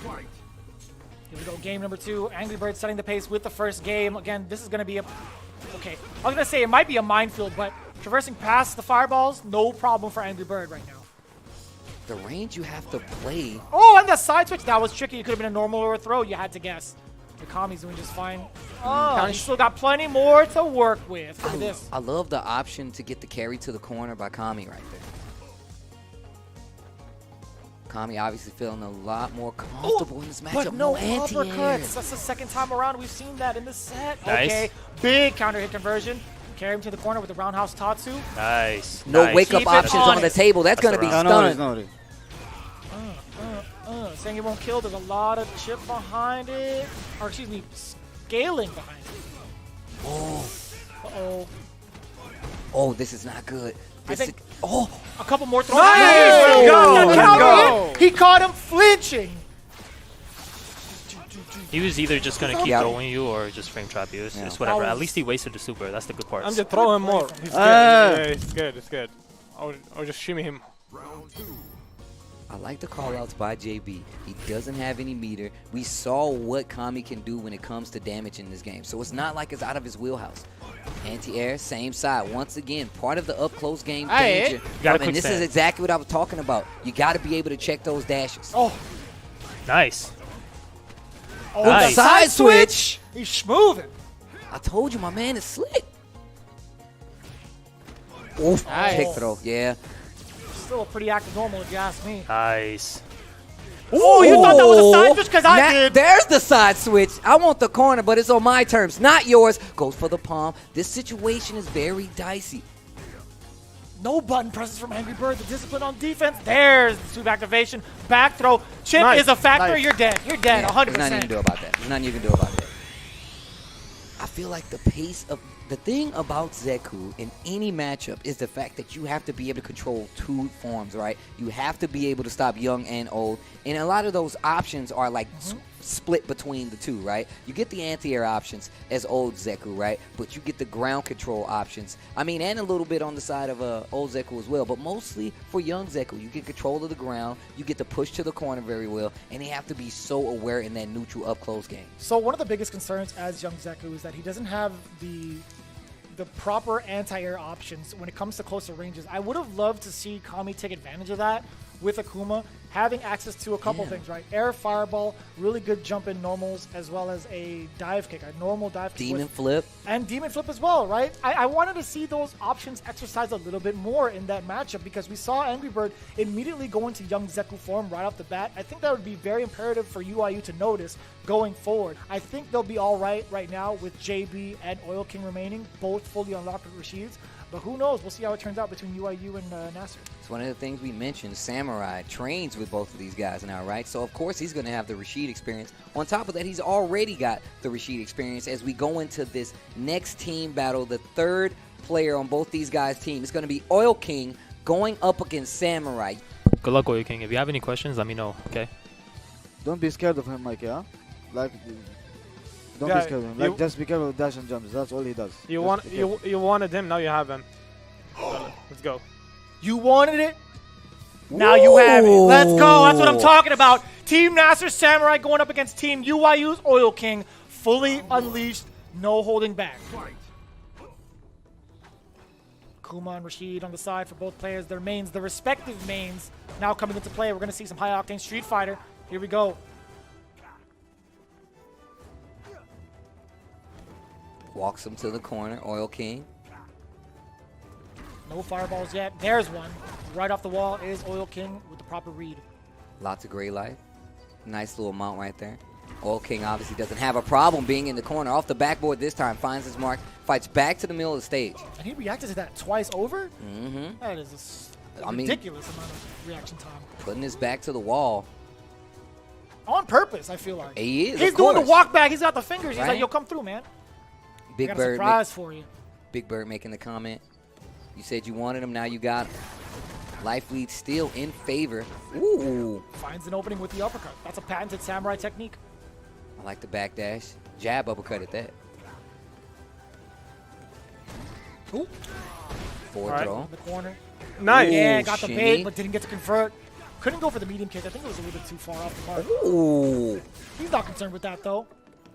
Here we go, game number 2. Angrybird setting the pace with the first game. Again, this is going to be a... Okay, I was going to say it might be a minefield, but traversing past the fireballs, no problem for Angrybird right now. The range you have to play. Oh, and the side switch, that was tricky. It could have been a normal or a throw. You had to guess. The Kami's doing just fine. Oh, he's still got plenty more to work with. Look at this. I love the option to get the carry to the corner by Kami right there. Kami obviously feeling a lot more comfortable in this matchup. But no anti-airs. uppercuts. That's the second time around we've seen that in this set. Nice. Okay, big counter hit conversion. Carry him to the corner with the roundhouse Tatsu. Nice. No nice. wake-up Keep it options on the honest. table. That's going to be stunned. Saying it won't kill. There's a lot of chip behind it. Or excuse me, scaling behind it. Oh. Uh-oh. Oh, this is not good. I This think is, oh, a couple more throws. Nice! Let's go! Let's Counter hit. He caught him flinching. He was either just going to keep throwing you or just frame trap you. It's whatever. At least he wasted the super. That's the good part. I'm just throwing more. He's good. Yeah, it's good. It's good. I'll just shimmy him. I like the call-outs by JB. He doesn't have any meter. We saw what Kami can do when it comes to damage in this game. So it's not like it's out of his wheelhouse. Anti-air, same side. Once again, part of the up-close game danger. And this is exactly what I was talking about. You got to be able to check those dashes. Oh. Nice. Oh, nice. The side switch. He's schmoving. I told you, my man is slick. Oof. Nice. Kick throw. Yeah. Still a pretty active normal if you ask me. Nice. Oh, you thought that was a side switch? Because I did. There's the side switch. I want the corner, but it's on my terms, not yours. Goes for the palm. This situation is very dicey. No button presses from Angrybird. The discipline on defense. There's the sweep activation. Back throw. Chip is a factor. You're dead. You're dead. 100%. There's nothing you can do about that. There's nothing you can do about that. I feel like the pace of the thing about Zeku in any matchup is the fact that you have to be able to control two forms, right? You have to be able to stop young and old. And a lot of those options are like split between the two, right? You get the anti-air options as old Zeku, right? But you get the ground control options. I mean, and a little bit on the side of old Zeku as well. But mostly for young Zeku, you get control of the ground. You get to push to the corner very well. And they have to be so aware in that neutral up-close game. So one of the biggest concerns as young Zeku is that he doesn't have the proper anti-air options when it comes to closer ranges. I would have loved to see Kami take advantage of that with Akuma, having access to a couple things, right? Air fireball, really good jump in normals, as well as a dive kick, a normal dive kick. Demon flip. And demon flip as well, right? I wanted to see those options exercised a little bit more in that matchup because we saw Angrybird immediately go into young Zeku form right off the bat. I think that would be very imperative for UIU to notice going forward. I think they'll be all right now with JB and Oil King remaining, both fully unlocked with Rashids. But who knows? We'll see how it turns out between UIU and NASR. It's one of the things we mentioned. Samurai trains with both of these guys now, right? So, of course, he's going to have the Rashid experience. On top of that, he's already got the Rashid experience as we go into this next team battle. The third player on both these guys' team is going to be Oil King going up against Samurai. Good luck, Oil King. If you have any questions, let me know, okay? Don't be scared of him, Mike, yeah? Like, don't be scared of him. Like, just be careful with dash and jumps. That's all he does. You wanted him, now you have him. Let's go. You wanted it? Now you have it. Let's go. That's what I'm talking about. Team NASR Samurai going up against Team UIU's Oil King. Fully unleashed. No holding back. Kuma and Rashid on the side for both players. Their mains, their respective mains, now coming into play. We're going to see some high-octane Street Fighter. Here we go. Walks him to the corner, Oil King. No fireballs yet. There's one. Right off the wall is Oil King with the proper read. Lots of gray light. Nice little mount right there. Oil King obviously doesn't have a problem being in the corner. Off the backboard this time, finds his mark, fights back to the middle of the stage. And he reacted to that twice over? Mm-hmm. That is I mean, ridiculous amount of reaction time. putting this back to the wall. On purpose, I feel like. He is. He's of doing the course. walk back. He's got the fingers. He's Right? like, yo, come through, man. I Big got a Bird. surprise for you. Big Bird making the comment. You said you wanted him. Now you got him. Life lead still in favor. Ooh. Finds an opening with the uppercut. That's a patented samurai technique. I like the backdash. Jab uppercut at that. Ooh. Forward Right. throw. In the corner. Nice. Yeah, got the shimmy. bait, but didn't get to convert. Couldn't go for the medium kick. I think it was a little bit too far off the mark. Ooh. He's not concerned with that, though.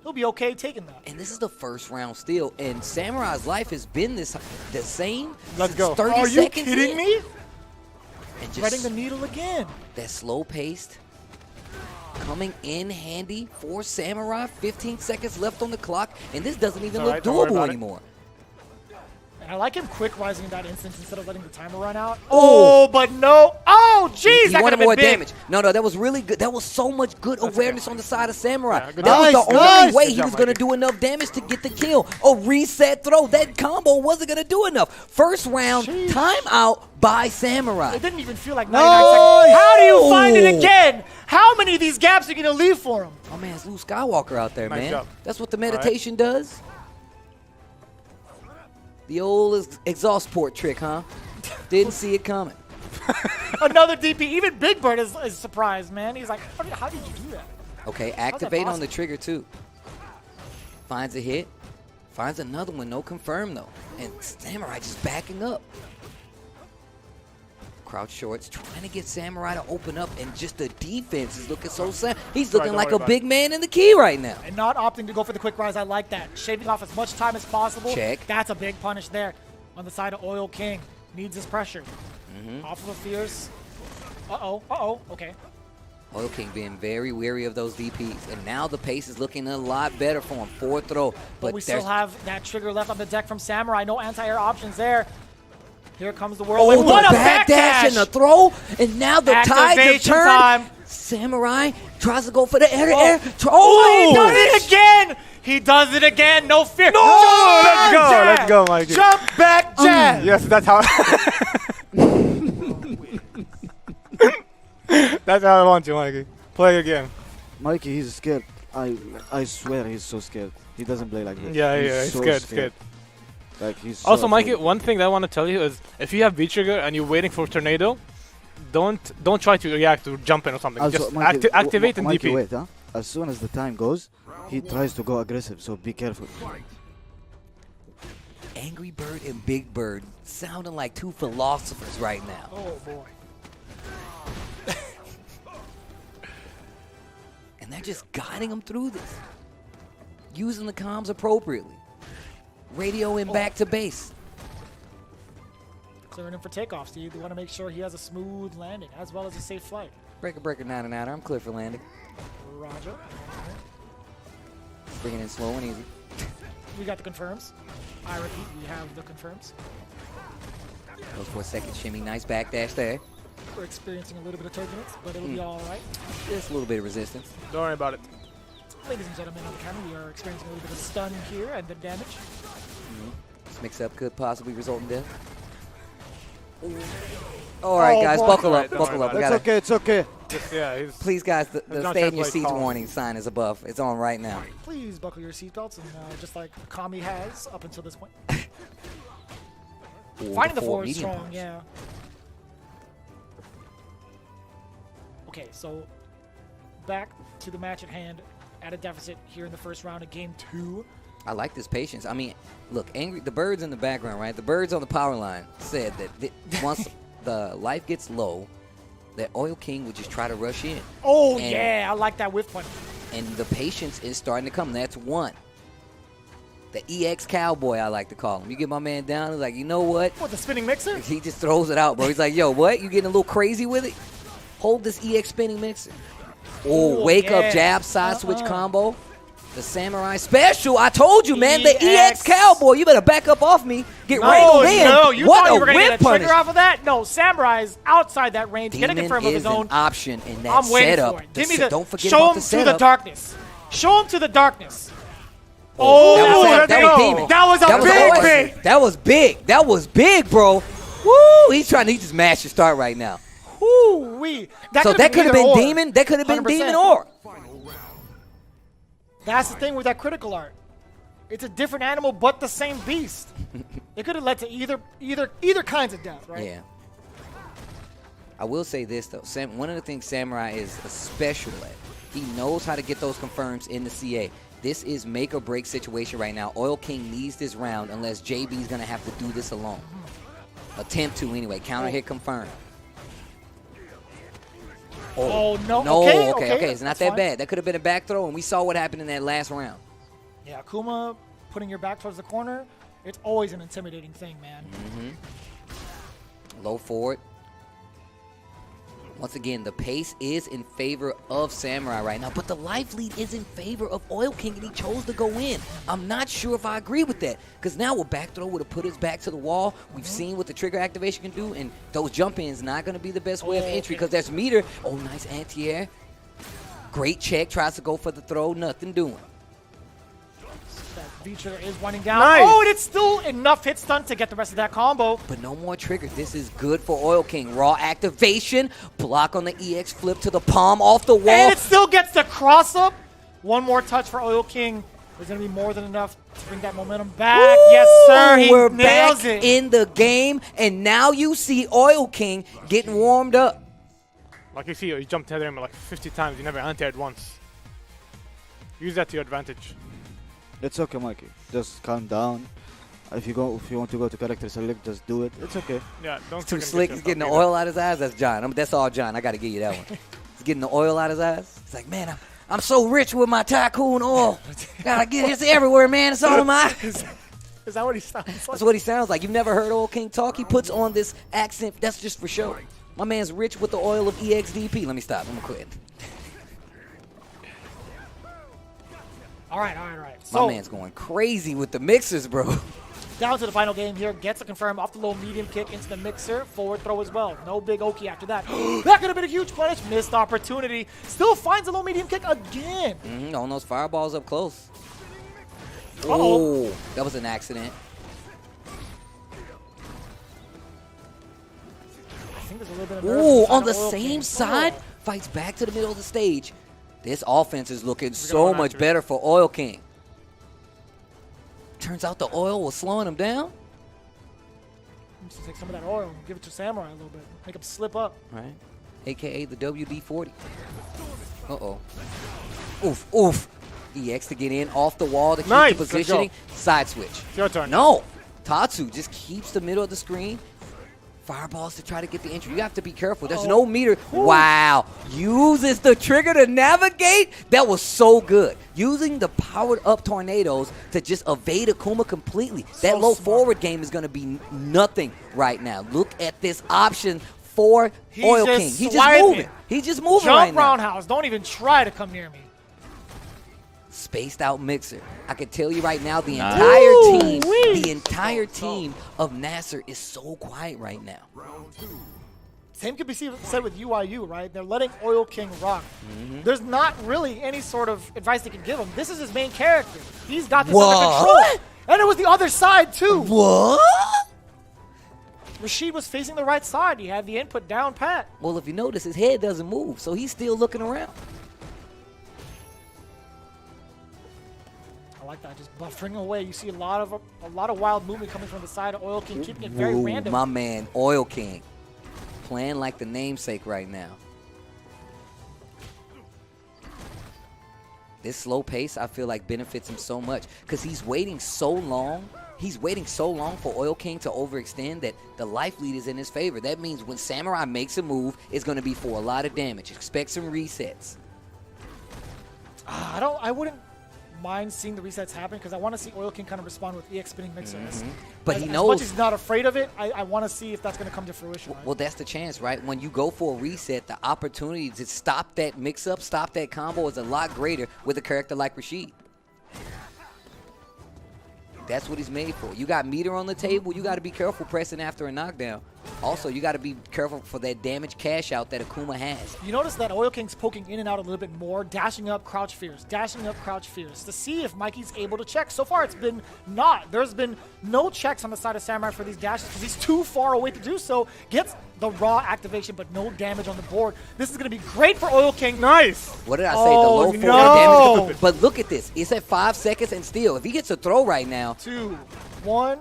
He'll be okay taking that. And this is the first round still. And Samurai's life has been the same. Let's since go. 30 Are you seconds kidding in. me? And Threading just the needle again. that slow paced. Coming in handy for Samurai. 15 seconds left on the clock. And this doesn't even All look right, don't worry doable about it. anymore. And I like him quick rising in that instance instead of letting the timer run out. Oh. Oh, but no. Oh, jeez. He That could wanted have been more big. damage. No, that was really good. That was so much good awareness on the side of Samurai. Yeah, good that was job. the Nice, only nice. way Good he job, was going to Mikey. do enough damage to get the kill. A reset throw. That combo wasn't going to do enough. First round, timeout by Samurai. It didn't even feel like 99 seconds. How do you find it Oh. again? How many of these gaps are you going to leave for him? Oh, man, it's Luke Skywalker out there, Nice man. job. That's what the meditation does. The old exhaust port trick, huh? Didn't see it coming. Another DP. Even Bigbird is surprised, man. He's like, how did you do that? Okay, that activate on possible? the trigger, too. Finds a hit. Finds another one. No confirm, though. And Samurai just backing up. Crouch shorts, trying to get Samurai to open up, and just the defense is looking so sad. He's looking don't like worry a about big man in the key right now. And not opting to go for the quick rise. I like that. Shaving off as much time as possible. Check. That's a big punish there. On the side of Oil King. Needs his pressure. Off of a fierce. Uh-oh. Okay. Oil King being very wary of those DPs. And now the pace is looking a lot better for him. Forward throw. But we still have that trigger left on the deck from Samurai. No anti-air options there. Here comes the whirlwind. Oh, What the a backdash and the throw. And now the tides have Activation turned. time. Samurai tries to go for the air. Oh, he does it again. He does it again. No fear. No, let's go. Let's go, Mikey. Jump back jab. Yes, that's how. That's how I want you, Mikey. Play again. Mikey, he's scared. I swear he's so scared. He doesn't play like this. Yeah, he's so scared, scared. Like he's Also, so Mikey, afraid. one thing that I want to tell you is if you have V trigger and you're waiting for tornado, don't try to react to jumping or something. Also, Just Mikey, activate and Mikey, DP. wait, huh? As soon as the time goes, he tries to go aggressive, so be careful. Angrybird and Bigbird sounding like two philosophers right now. Oh, boy. And they're just guiding him through this. Using the comms appropriately. Radioing back to base. Clearing him for takeoff, so you want to make sure he has a smooth landing as well as a safe flight. Breaker, 9-and-outer. I'm clear for landing. Roger. Bringing in slow and easy. We got the confirms. I repeat, we have the confirms. Goes for a second shimmy. Nice backdash there. We're experiencing a little bit of turbulence, but it'll be all right. Just a little bit of resistance. Don't worry about it. Ladies and gentlemen on the camera, we are experiencing a little bit of stun here and the damage. This mix-up could possibly result in death. All right, guys, boy. buckle All up, right, don't buckle worry up. about We It's gotta, okay, it's okay. Just, yeah, he's. please, guys, the Don't stay in your translate seats calm. warning sign is above. It's on right now. Please buckle your seatbelts, and just like Kami has up until this point. Ooh, Finding the forward forward medium strong, punch. yeah. Okay, so back to the match at hand at a deficit here in the first round of game 2. I like this patience. I mean, look, the birds in the background, right? The birds on the power line said that once the life gets low, that Oil King would just try to rush in. Oh, And- yeah, I like that whiff punch. And the patience is starting to come. That's one. The EX Cowboy, I like to call him. You get my man down, he's like, you know what? What, the spinning mixer? He just throws it out, bro. He's like, yo, what? You getting a little crazy with it? Hold this EX spinning mixer. Oh, Ooh, wake yeah. up jab side switch combo. The Samurai Special. I told you, man. The EX EX. Cowboy. You better back up off me. Get ready No, to win. no, you what thought a you were going to whip get a trigger punish. off of that? No, Samurai's outside that range. Get a Demon confirm of is his own. an option in that I'm waiting setup. for it. Give me Don't forget show about him the to setup. the darkness. Show him to the darkness. Oh, that was let's Demon. go. That was a big OS. bait. That was big. That was big, bro. Woo! He's trying to just mash your start right now. Woo-wee. So that could have been Demon. That could have been 100%. Demon or. That's the thing with that critical art. It's a different animal, but the same beast. It could have led to either kinds of death, right? Yeah. I will say this though. One of the things Samurai is a special at. He knows how to get those confirms in the CA. This is make or break situation right now. Oil King needs this round unless JB is gonna have to do this alone. Attempt to anyway. Counter hit confirm. Oh no. No. Okay. It's not that bad. That could have been a back throw, and we saw what happened in that last round. Yeah, Akuma putting your back towards the corner. It's always an intimidating thing, man. Low forward. Once again, the pace is in favor of Samurai right now, but the life lead is in favor of Oil King, and he chose to go in. I'm not sure if I agree with that, because now a back throw would have put his back to the wall. We've seen what the trigger activation can do, and those jump-ins not going to be the best way of entry, because there's meter. Oh, nice anti-air. Great check, tries to go for the throw, nothing doing. That V-trigger is winding down. Nice. Oh, and it's still enough hit stun to get the rest of that combo. But no more trigger. This is good for Oil King. Raw activation. Block on the EX flip to the palm off the wall. And it still gets the cross-up. One more touch for Oil King. There's going to be more than enough to bring that momentum back. Woo! Yes, sir. He We're nails back it. in the game, and now you see Oil King getting warmed up. Like you see, you jumped header him like 50 times. You never anti-aired once. Use that to your advantage. It's okay, Mikey. Just calm down. If you want to go to character select, just do it. It's okay. Yeah, don't. Too freaking slick. get He's getting the yourself oil out of his eyes. That's John. That's all John. I got to give you that one. He's getting the oil out of his eyes. He's like, man, I'm so rich with my tycoon oil. Gotta get it everywhere, man. It's all of mine. Is that what he sounds like? That's what he sounds like. You've never heard Oil King talk? He puts on this accent. That's just for show. My man's rich with the oil of EXDP. Let me stop. I'm going to quit. All right. My So, man's going crazy with the mixers, bro. down to the final game here. Gets a confirm off the low medium kick into the mixer. Forward throw as well. No big Oki after that. That could have been a huge punish. Missed opportunity. Still finds a low medium kick again. On those fireballs up close. Uh-oh. Oh, that was an accident. I think there's a little bit of Ooh, nerves on the Oil same King. side, fights back to the middle of the stage. This offense is looking so much better for Oil King. Turns out the oil was slowing him down. Just take some of that oil and give it to Samurai a little bit. Make him slip up. Right. AKA the WD-40. Uh-oh. Oof. EX to get in off the wall to keep Nice, the let's positioning. go. Side switch. Your turn. No. Tatsu just keeps the middle of the screen. Fireballs to try to get the entry. You have to be careful. There's no meter. Wow. Uses the trigger to navigate. That was so good. Using the powered up tornadoes to just evade Akuma completely. That low forward game is going to be nothing right now. Look at this option for Oil King. He's just moving. He's just moving right Jump now. roundhouse. Don't even try to come near me. Spaced out mixer. I can tell you right now, the entire team of NASR is so quiet right now. Same could be said with UIU, right? They're letting Oil King rock. There's not really any sort of advice they can give him. This is his main character. He's got this under control. And it was the other side, too. What? Rashid was facing the right side. He had the input down pat. Well, if you notice, his head doesn't move, so he's still looking around. I like that, just buffering away. You see a lot of wild movement coming from the side of Oil King, keeping it very random. My man, Oil King, playing like the namesake right now. This slow pace, I feel like, benefits him so much because he's waiting so long. He's waiting so long for Oil King to overextend that the life lead is in his favor. That means when Samurai makes a move, it's going to be for a lot of damage. Expect some resets. I wouldn't mind seeing the resets happen because I want to see Oil King kind of respond with EX spinning mixers. But as he knows. much as he's not afraid of it, I want to see if that's going to come to fruition. Right? Well, that's the chance, right? When you go for a reset, the opportunity to stop that mix-up, stop that combo is a lot greater with a character like Rashid. That's what he's made for. You got meter on the table. You got to be careful pressing after a knockdown. Also, you got to be careful for that damage cash out that Akuma has. You notice that Oil King's poking in and out a little bit more, dashing up, crouch fears, dashing up, crouch fears, to see if Mikey's able to check. So far, it's been not. There's been no checks on the side of Samurai for these dashes because he's too far away to do so. Gets the raw activation, but no damage on the board. This is going to be great for Oil King. Nice. What did I say? The low forward damage. But look at this. It's at 5 seconds, and still, if he gets a throw right now. 2, 1.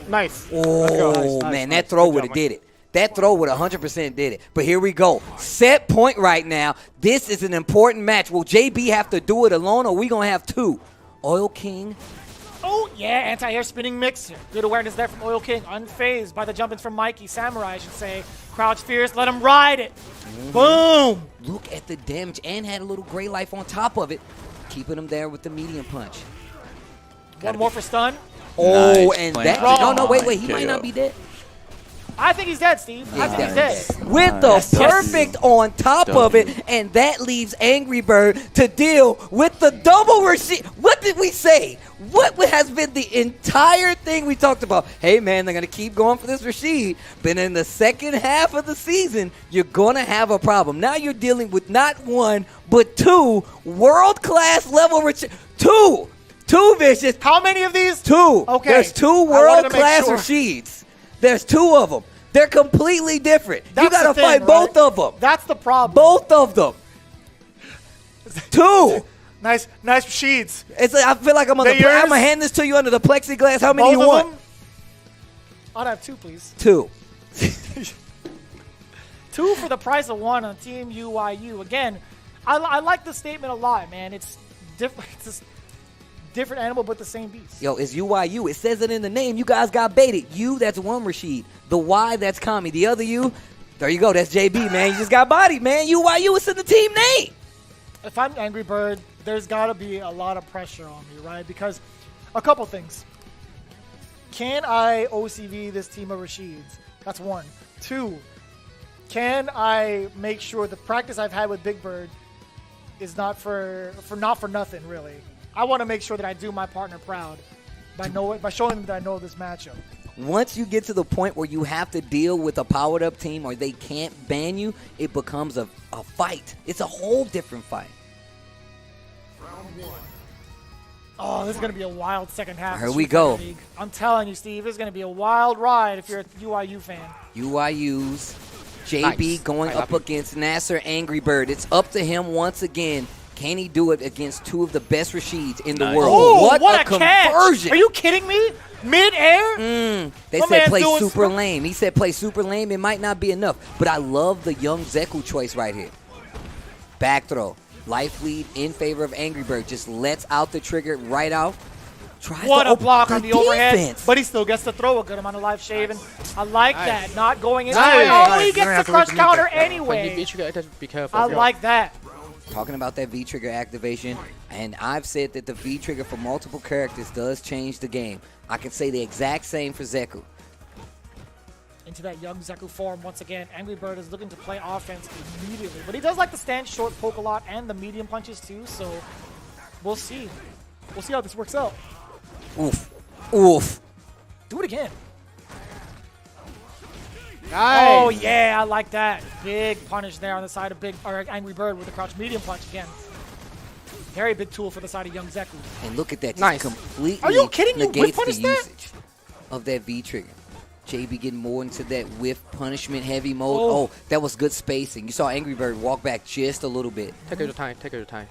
Nice. Oh, man, that throw would have did it. That throw would 100% did it. But here we go. Set point right now. This is an important match. Will JB have to do it alone, or are we going to have two? Oil King. Oh, yeah, anti-air spinning mix. Good awareness there from Oil King. Unfazed by the jump-ins from Mikey. Samurai, I should say. Crouch fierce, let him ride it. Boom. Look at the damage, and had a little gray life on top of it. Keeping him there with the medium punch. One more for stun. Oh, Nice and plan. that. No, wait. He might not be dead. I think he's dead, Steve. I think he's dead. With the perfect on top of it, and that leaves Angrybird to deal with the double receipt. What did we say? What has been the entire thing we talked about? Hey, man, they're going to keep going for this Rashid. But in the second half of the season, you're going to have a problem. Now you're dealing with not one, but two world-class level Rashid. Two vicious. How many of these? Two. Okay. There's two world-class sure. Rashids. There's two of them. They're completely different. That's you got to the thing, fight both of them. That's the problem. Both of them. Two. Nice sheets. It's like, I feel like I'm going to hand this to you under the plexiglass. How many Both you of want? them? I'd have two, please. Two. Two for the price of one on Team UYU. Again, I like the statement a lot, man. It's different. It's a different animal, but the same beast. Yo, it's UYU. It says it in the name. You guys got baited. You, that's one Rashid. The Y, that's Kami. The other you, there you go. That's JB, man. You just got bodied, man. UYU, it's in the team name. If I'm Angrybird, there's got to be a lot of pressure on me, right? Because a couple things. Can I OCV this team of Rashids? That's one. Two, can I make sure the practice I've had with Bigbird is not for nothing, really? I want to make sure that I do my partner proud by showing them that I know this matchup. Once you get to the point where you have to deal with a powered-up team or they can't ban you, it becomes a fight. It's a whole different fight. Oh, this is going to be a wild second half. Here we go. League. I'm telling you, Steve, this is going to be a wild ride if you're a UIU fan. UIU's JB going up against NASR Angrybird. It's up to him once again. Can he do it against two of the best Rashids in the world? Oh, what a conversion. Catch. Are you kidding me? Mid-air? They said play super lame. He said play super lame. It might not be enough. But I love the young Zeku choice right here. Back throw. Life lead in favor of Angrybird. Just lets out the trigger right out. What a block on the overhead. But he still gets to throw a good amount of life shaving. I like that. Not going in. Oh, he gets the crush counter anyway. Be careful. I like that. Talking about that V-trigger activation, and I've said that the V-trigger for multiple characters does change the game. I can say the exact same for Zeku. Into that young Zeku form once again. Angrybird is looking to play offense immediately, but he does like to stand short, poke a lot, and the medium punches too, so we'll see. We'll see how this works out. Oof. Oof. Do it again. Nice. Oh, yeah, I like that. Big punish there on the side of Angrybird with the crouch medium punch again. Very big tool for the side of young Zeku. And look at that. Just completely Are you kidding me? negates Whiff the punish usage of that V-trigger. JB getting more into that whiff punishment heavy mode. Oh, that was good spacing. You saw Angrybird walk back just a little bit. Take your time. Take your time.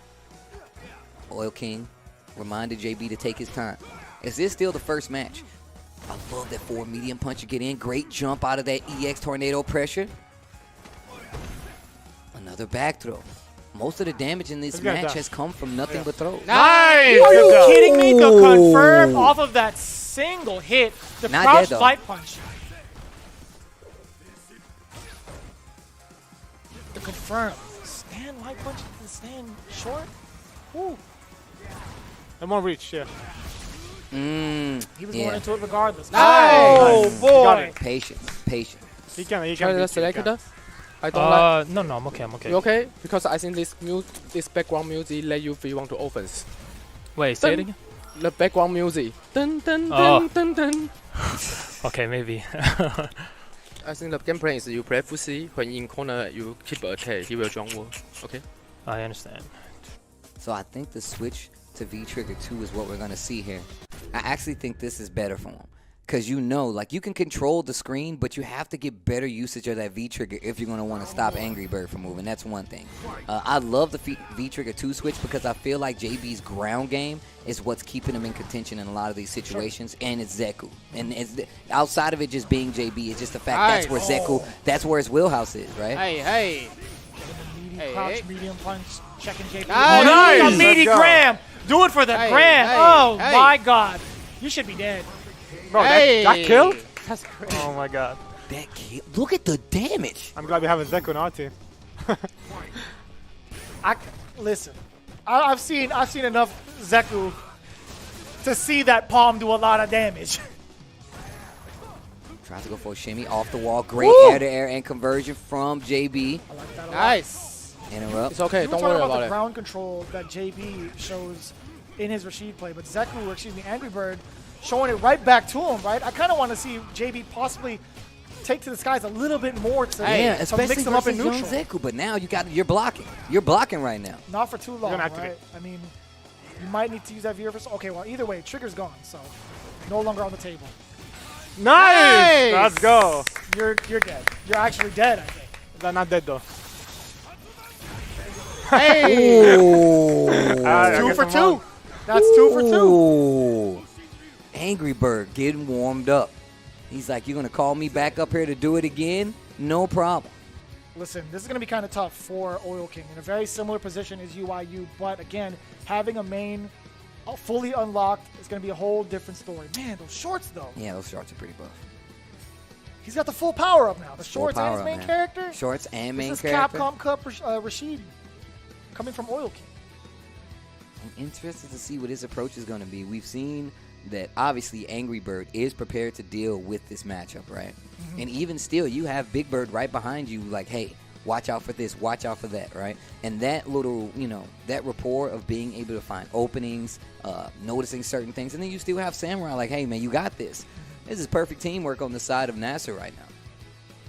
Oil King reminded JB to take his time. Is this still the first match? I love that forward medium punch you get in. Great jump out of that EX tornado pressure. Another back throw. Most of the damage in this match has come from nothing but throws. Nice! Are you kidding me? The confirm off of that single hit. The crouch light punch. The confirm. Stand light punch and stand short? Woo. I'm on reach, yeah. He was going into it regardless. Nice. Oh, boy. Patience. He can select it. I don't like. No, I'm okay. You okay? Because I think this background music let you feel want to offense. Wait, say it again? The background music. Dun, dun, dun, dun, dun. Okay, maybe. I think the game plan is you play full C. When in corner, you keep attack. He will jump wall. Okay. I understand. So I think the switch to V-Trigger 2 is what we're going to see here. I actually think this is better for him. Because you know, like, you can control the screen, but you have to get better usage of that V-Trigger if you're going to want to stop Angrybird from moving. That's one thing. I love the V-Trigger 2 switch because I feel like JB's ground game is what's keeping him in contention in a lot of these situations, and it's Zeku. And it's, outside of it just being JB, it's just the fact that's where Zeku, that's where his wheelhouse is, right? Hey. Crouch, medium punch, checking JB. Nice. Oh, meaty Graham. Do it for the Graham. My God. You should be dead. Bro, that kill? That's crazy. Oh my god. That kill. Look at the damage. I'm glad we have a Zeku in our team. Listen, I've seen enough Zeku to see that palm do a lot of damage. Tries to go for a shimmy off the wall. Great air-to-air and conversion from JB. I like that a lot. Nice. Interrupt. It's okay. You Don't were worry talking about the it. ground control that JB shows in his Rashid play, but Zeku, or excuse me, Angrybird, showing it right back to him, right? I kind of want to see JB possibly take to the skies a little bit more to, especially mix them up in versus neutral. young Zeku, but now you're blocking. You're blocking right now. Not for too long, gonna activate. right? I mean, you might need to use that V reversal. Okay, well, either way, trigger's gone, so no longer on the table. Nice! Let's go. You're dead. You're actually dead, I think. They're not dead though. Hey! I 2 guess for I'm 2. wrong. That's 2 for 2. Ooh. Angrybird getting warmed up. He's like, you're going to call me back up here to do it again? No problem. Listen, this is going to be kind of tough for Oil King in a very similar position as UIU, but again, having a main fully unlocked is going to be a whole different story. Man, those shorts, though. Yeah, those shorts are pretty buff. He's got the full power up now. The shorts and his power-up, main man. character. Shorts and main this is character. Capcom Cup Rashid coming from Oil King. I'm interested to see what his approach is going to be. We've seen that obviously Angrybird is prepared to deal with this matchup, right? Mm-hmm. And even still, you have Bigbird right behind you like, hey, watch out for this, watch out for that, right? And that little, that rapport of being able to find openings, noticing certain things, and then you still have Samurai like, hey, man, you got this. This is perfect teamwork on the side of NASR right now.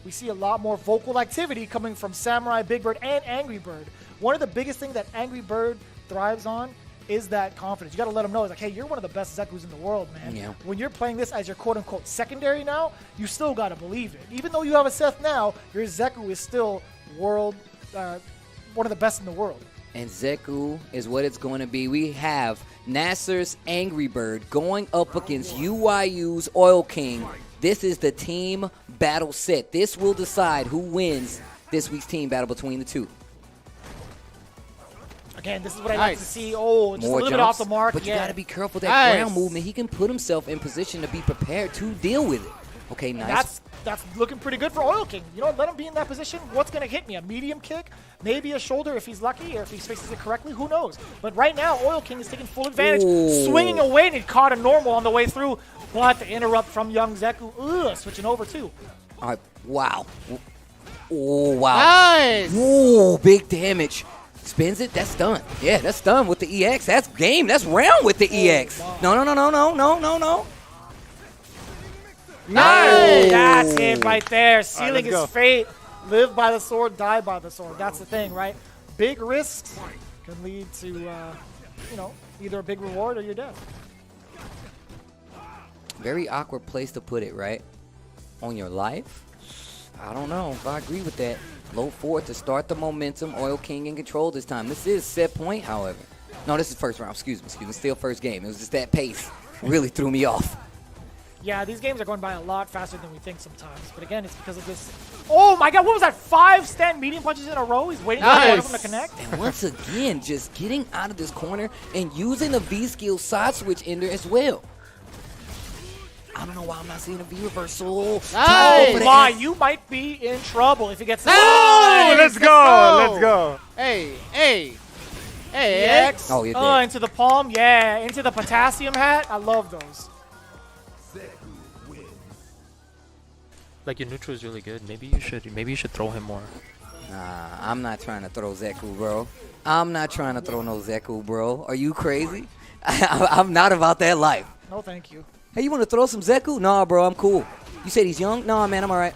We see a lot more vocal activity coming from Samurai, Bigbird, and Angrybird. One of the biggest things that Angrybird thrives on is that confidence. You got to let him know, it's like, hey, you're one of the best Zekus in the world, man. Yeah. When you're playing this as your quote-unquote secondary now, you still got to believe it. Even though you have a Seth now, your Zeku is still one of the best in the world. And Zeku is what it's going to be. We have NASR's Angrybird going up against UIU's Oil King. This is the team battle set. This will decide who wins this week's team battle between the two. Again, this is what I like to see. Oh, just More a little jumps, bit off the mark. but you got to be careful with that ground movement. He can put himself in position to be prepared to deal with it. Okay, nice. That's looking pretty good for Oil King. You know, let him be in that position. What's going to hit me? A medium kick? Maybe a shoulder if he's lucky, or if he faces it correctly. Who knows? But right now, Oil King is taking full advantage. Ooh. Swinging away, and he caught a normal on the way through. But the interrupt from young Zeku. Switching over, too. All right, wow. Oh, wow. Nice! Ooh, big damage. Spins it, that's done. Yeah, that's done with the EX. That's game. That's round with the EX. Wow. No. Nice! That's it right there. Sealing let's go. his fate. Live by the sword, die by the sword. That's the thing, right? Big risks can lead to, either a big reward or your death. Very awkward place to put it, right? On your life? I don't know if I agree with that. Low forward to start the momentum. Oil King in control this time. This is set point, however. No, this is first round. Excuse me. Still first game. It was just that pace. Really threw me off. Yeah, these games are going by a lot faster than we think sometimes. But again, it's because of this. Oh my God, what was that? 5 stand medium punches in a row? He's waiting for one of them to connect. And once again, just getting out of this corner and using the V-skill side switch ender as well. I don't know why I'm not seeing a V reversal. Oh my, you might be in trouble if he gets the Let's go. Hey. EX. Oh, you're dead. Into the palm. Yeah, into the potassium hat. I love those. Like, your neutral is really good. Maybe you should throw him more. Nah, I'm not trying to throw Zeku, bro. I'm not trying to throw no Zeku, bro. Are you crazy? I'm not about that life. No, thank you. Hey, you want to throw some Zeku? Nah, bro, I'm cool. You said he's young? Nah, man, I'm all right.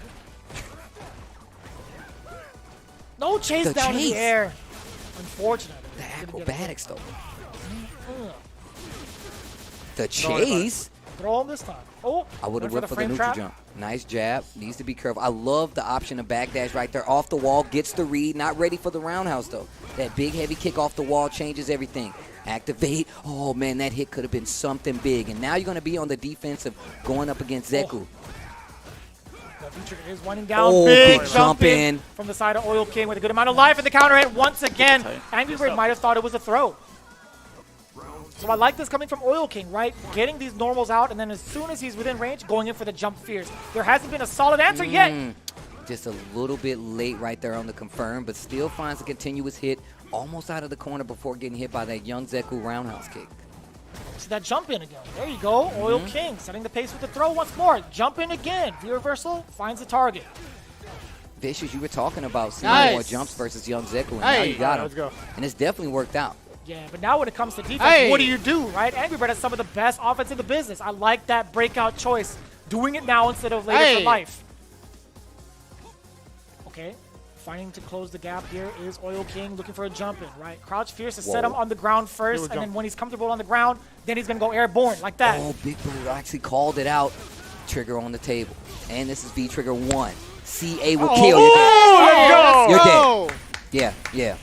No chase The down in chase. the air. Unfortunate. The Didn't get it. acrobatics, though. Ugh. The chase. Throw him this time. Oh, I would have went whipped for the frame neutral trap. jump. Nice jab. Needs to be careful. I love the option of backdash right there. Off the wall. Gets the read. Not ready for the roundhouse, though. That big, heavy kick off the wall changes everything. Activate. Oh, man, that hit could have been something big. And now you're going to be on the defensive going up against Zeku. The feature is winding down. Oh, big big jump in in. from the side of Oil King with a good amount of life in the counter hit once again. Angrybird might have thought it was a throw. So I like this coming from Oil King, right? Getting these normals out, and then as soon as he's within range, going in for the jump fierce. There hasn't been a solid answer yet. Just a little bit late right there on the confirm, but still finds a continuous hit almost out of the corner before getting hit by that young Zeku roundhouse kick. See that jump in again. There you go. Oil King setting the pace with the throw once more. Jump in again. V reversal finds the target. Vicious, you were talking about seeing more jumps versus young Zeku, and now you got him. Let's go. And it's definitely worked out. Yeah, but now when it comes to defense, what do you do, right? Angrybird has some of the best offense in the business. I like that breakout choice. Doing it now instead of later for life. Okay, finding to close the gap here is Oil King looking for a jump in, right? Crouch Fierce to set him on the ground first, and then when he's comfortable on the ground, then he's going to go airborne like that. Oh, Bigbird actually called it out. Trigger on the table. And this is V trigger 1. CA will kill you. You're dead. Yeah.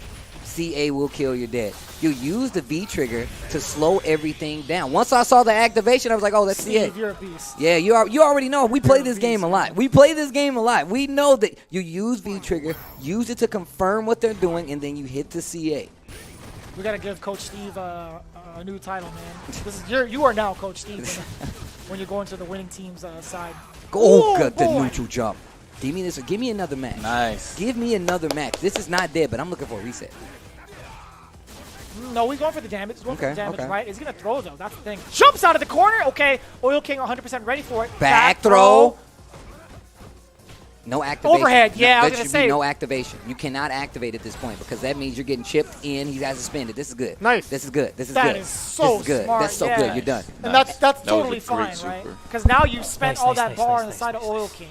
CA will kill you dead. You use the V trigger to slow everything down. Once I saw the activation, I was like, oh, that's CA. You're a beast. Yeah, you already know. We play this game a lot. We know that you use V trigger, use it to confirm what they're doing, and then you hit the CA. We got to give Coach Steve a new title, man. You are now Coach Steve when you're going to the winning team's side. Go cut the neutral jump. Give me this. Give me another match. Nice. Give me another match. This is not dead, but I'm looking for a reset. No, he's going for the damage. He's going for the damage, okay. right? Is he going to throw, though? That's the thing. Jumps out of the corner. Okay, Oil King 100% ready for it. Back throw. No activation. Overhead, yeah, I was There gonna should say. be no activation. You cannot activate at this point because that means you're getting chipped in. He has suspended. This is good. Nice. This is good. This is That good. is so This is good. smart, That's so yeah. good. You're done. And that's That was a totally great fine, super. right? Because now you've spent all that bar on the side of Oil King.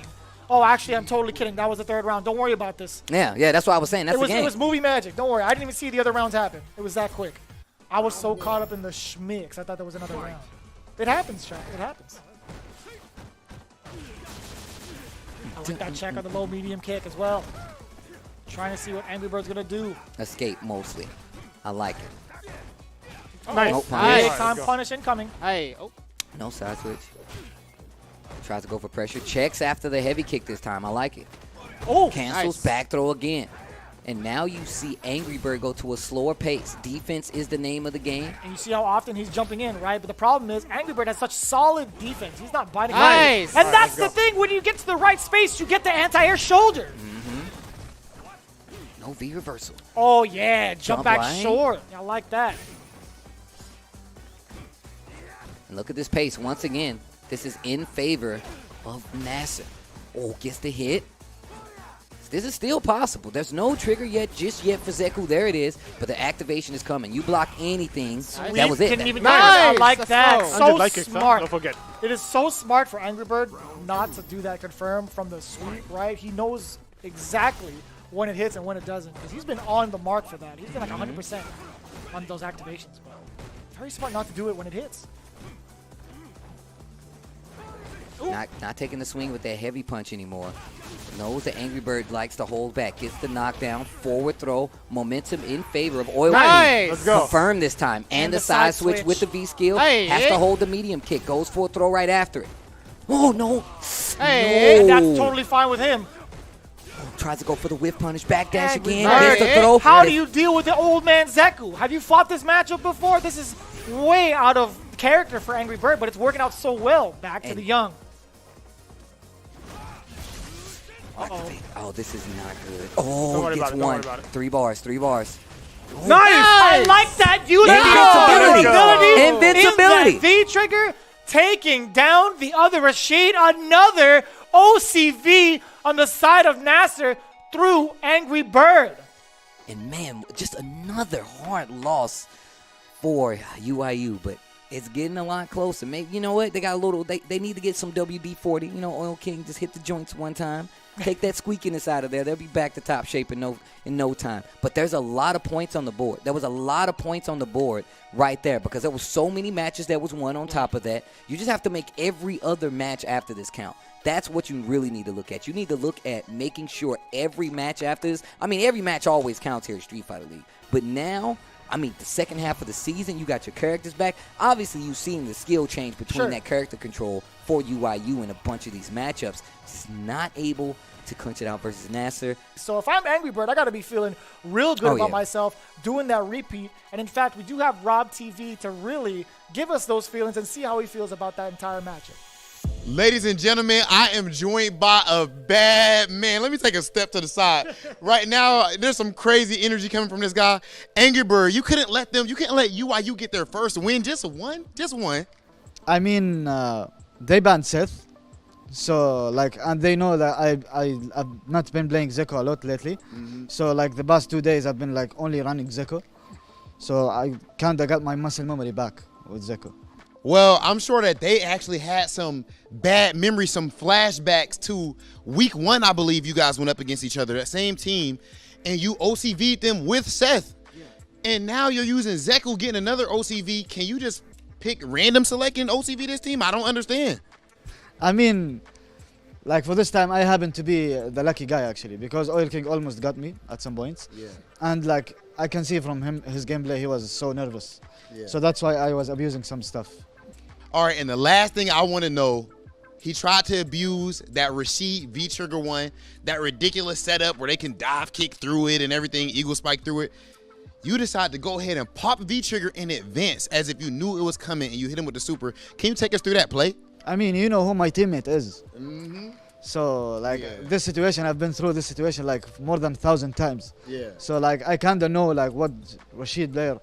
Oh, actually, I'm totally kidding. That was the third round. Don't worry about this. Yeah. That's what I was saying. That's the game. It was movie magic. Don't worry. I didn't even see the other rounds happen. It was that quick. I was so caught up in the schmicks. I thought there was another round. It happens, Chuck. It happens. I like that check on the low medium kick as well. Trying to see what Angrybird's going to do. Escape mostly. I like it. Nice. Nope, Big time punish incoming. No side switch. Tries to go for pressure. Checks after the heavy kick this time. I like it. Oh, Cancels, back throw again. And now you see Angrybird go to a slower pace. Defense is the name of the game. And you see how often he's jumping in, right? But the problem is Angrybird has such solid defense. He's not biting. Nice. And that's the thing. When you get to the right space, you get the anti-air shoulder. No V reversal. Oh, yeah. Jump back line. short. I like that. And look at this pace. Once again, this is in favor of NASR. Oh, gets the hit. This is still possible. There's no trigger just yet for Zeku. There it is. But the activation is coming. You block anything. That was it. Didn't even I like that. So like it, smart. Don't forget. It is so smart for Angrybird not to do that confirm from the sweep, right? He knows exactly when it hits and when it doesn't. Because he's been on the mark for that. He's been like 100% on those activations. But very smart not to do it when it hits. Not taking the swing with that heavy punch anymore. Knows that Angrybird likes to hold back. Gets the knockdown. Forward throw. Momentum in favor of Oil King. Let's go. Confirm this time. And the side switch with the V skill. Has to hold the medium kick. Goes for a throw right after it. Oh, no. And No. that's totally fine with him. Tries to go for the whip punish. Backdash And again. Angrybird, Gets the throw. how do you deal with the old man Zeku? Have you fought this matchup before? This is way out of character for Angrybird, but it's working out so well. Back to the young. Oh, this is not good. Oh, gets one. 3 bars. 3 bars. Nice! I like that. Use Invincibility. V trigger taking down the other Rashid. Another OCV on the side of NASR through Angrybird. And man, just another hard loss for UIU, but It's getting a lot closer. Maybe, you know what? They got a little. They need to get some WD-40. You know, Oil King just hit the joints one time. Take that squeakiness out of there. They'll be back to top shape in no time. But there's a lot of points on the board. There was a lot of points on the board right there because there was so many matches that was won on top of that. You just have to make every other match after this count. That's what you really need to look at. You need to look at making sure every match after this. I mean, every match always counts here at Street Fighter League. But now, I mean, the second half of the season, you got your characters back. Obviously, you've seen the skill change between that character control for UIU in a bunch of these matchups. Just not able to clinch it out versus NASR. So if I'm Angrybird, I got to be feeling real good about myself doing that repeat. And in fact, we do have Rob TV to really give us those feelings and see how he feels about that entire matchup. Ladies and gentlemen, I am joined by a bad man. Let me take a step to the side. Right now, there's some crazy energy coming from this guy. Angrybird, you couldn't let UIU get their first win. Just one. I mean, they banned Seth. So, like, and they know that I've not been playing Zeko a lot lately. So, like, the past 2 days I've been, like, only running Zeko. So, I kind of got my muscle memory back with Zeko. Well, I'm sure that they actually had some bad memories, some flashbacks to week 1, I believe you guys went up against each other, that same team, and you OCV'd them with Seth. And now you're using Zeko, getting another OCV. Can you just pick random select and OCV this team? I don't understand. I mean, like, for this time, I happen to be the lucky guy, actually, because Oil King almost got me at some points. And, like, I can see from him, his gameplay, he was so nervous. So that's why I was abusing some stuff. All right, and the last thing I want to know, he tried to abuse that Rashid V-Trigger one, that ridiculous setup where they can dive kick through it and everything, eagle spike through it. You decided to go ahead and pop V-Trigger in advance as if you knew it was coming and you hit him with the super. Can you take us through that play? I mean, you know who my teammate is. So, like, this situation, I've been through this situation, like, more than 1,000 times. So, like, I kind of know, like, what Rashid player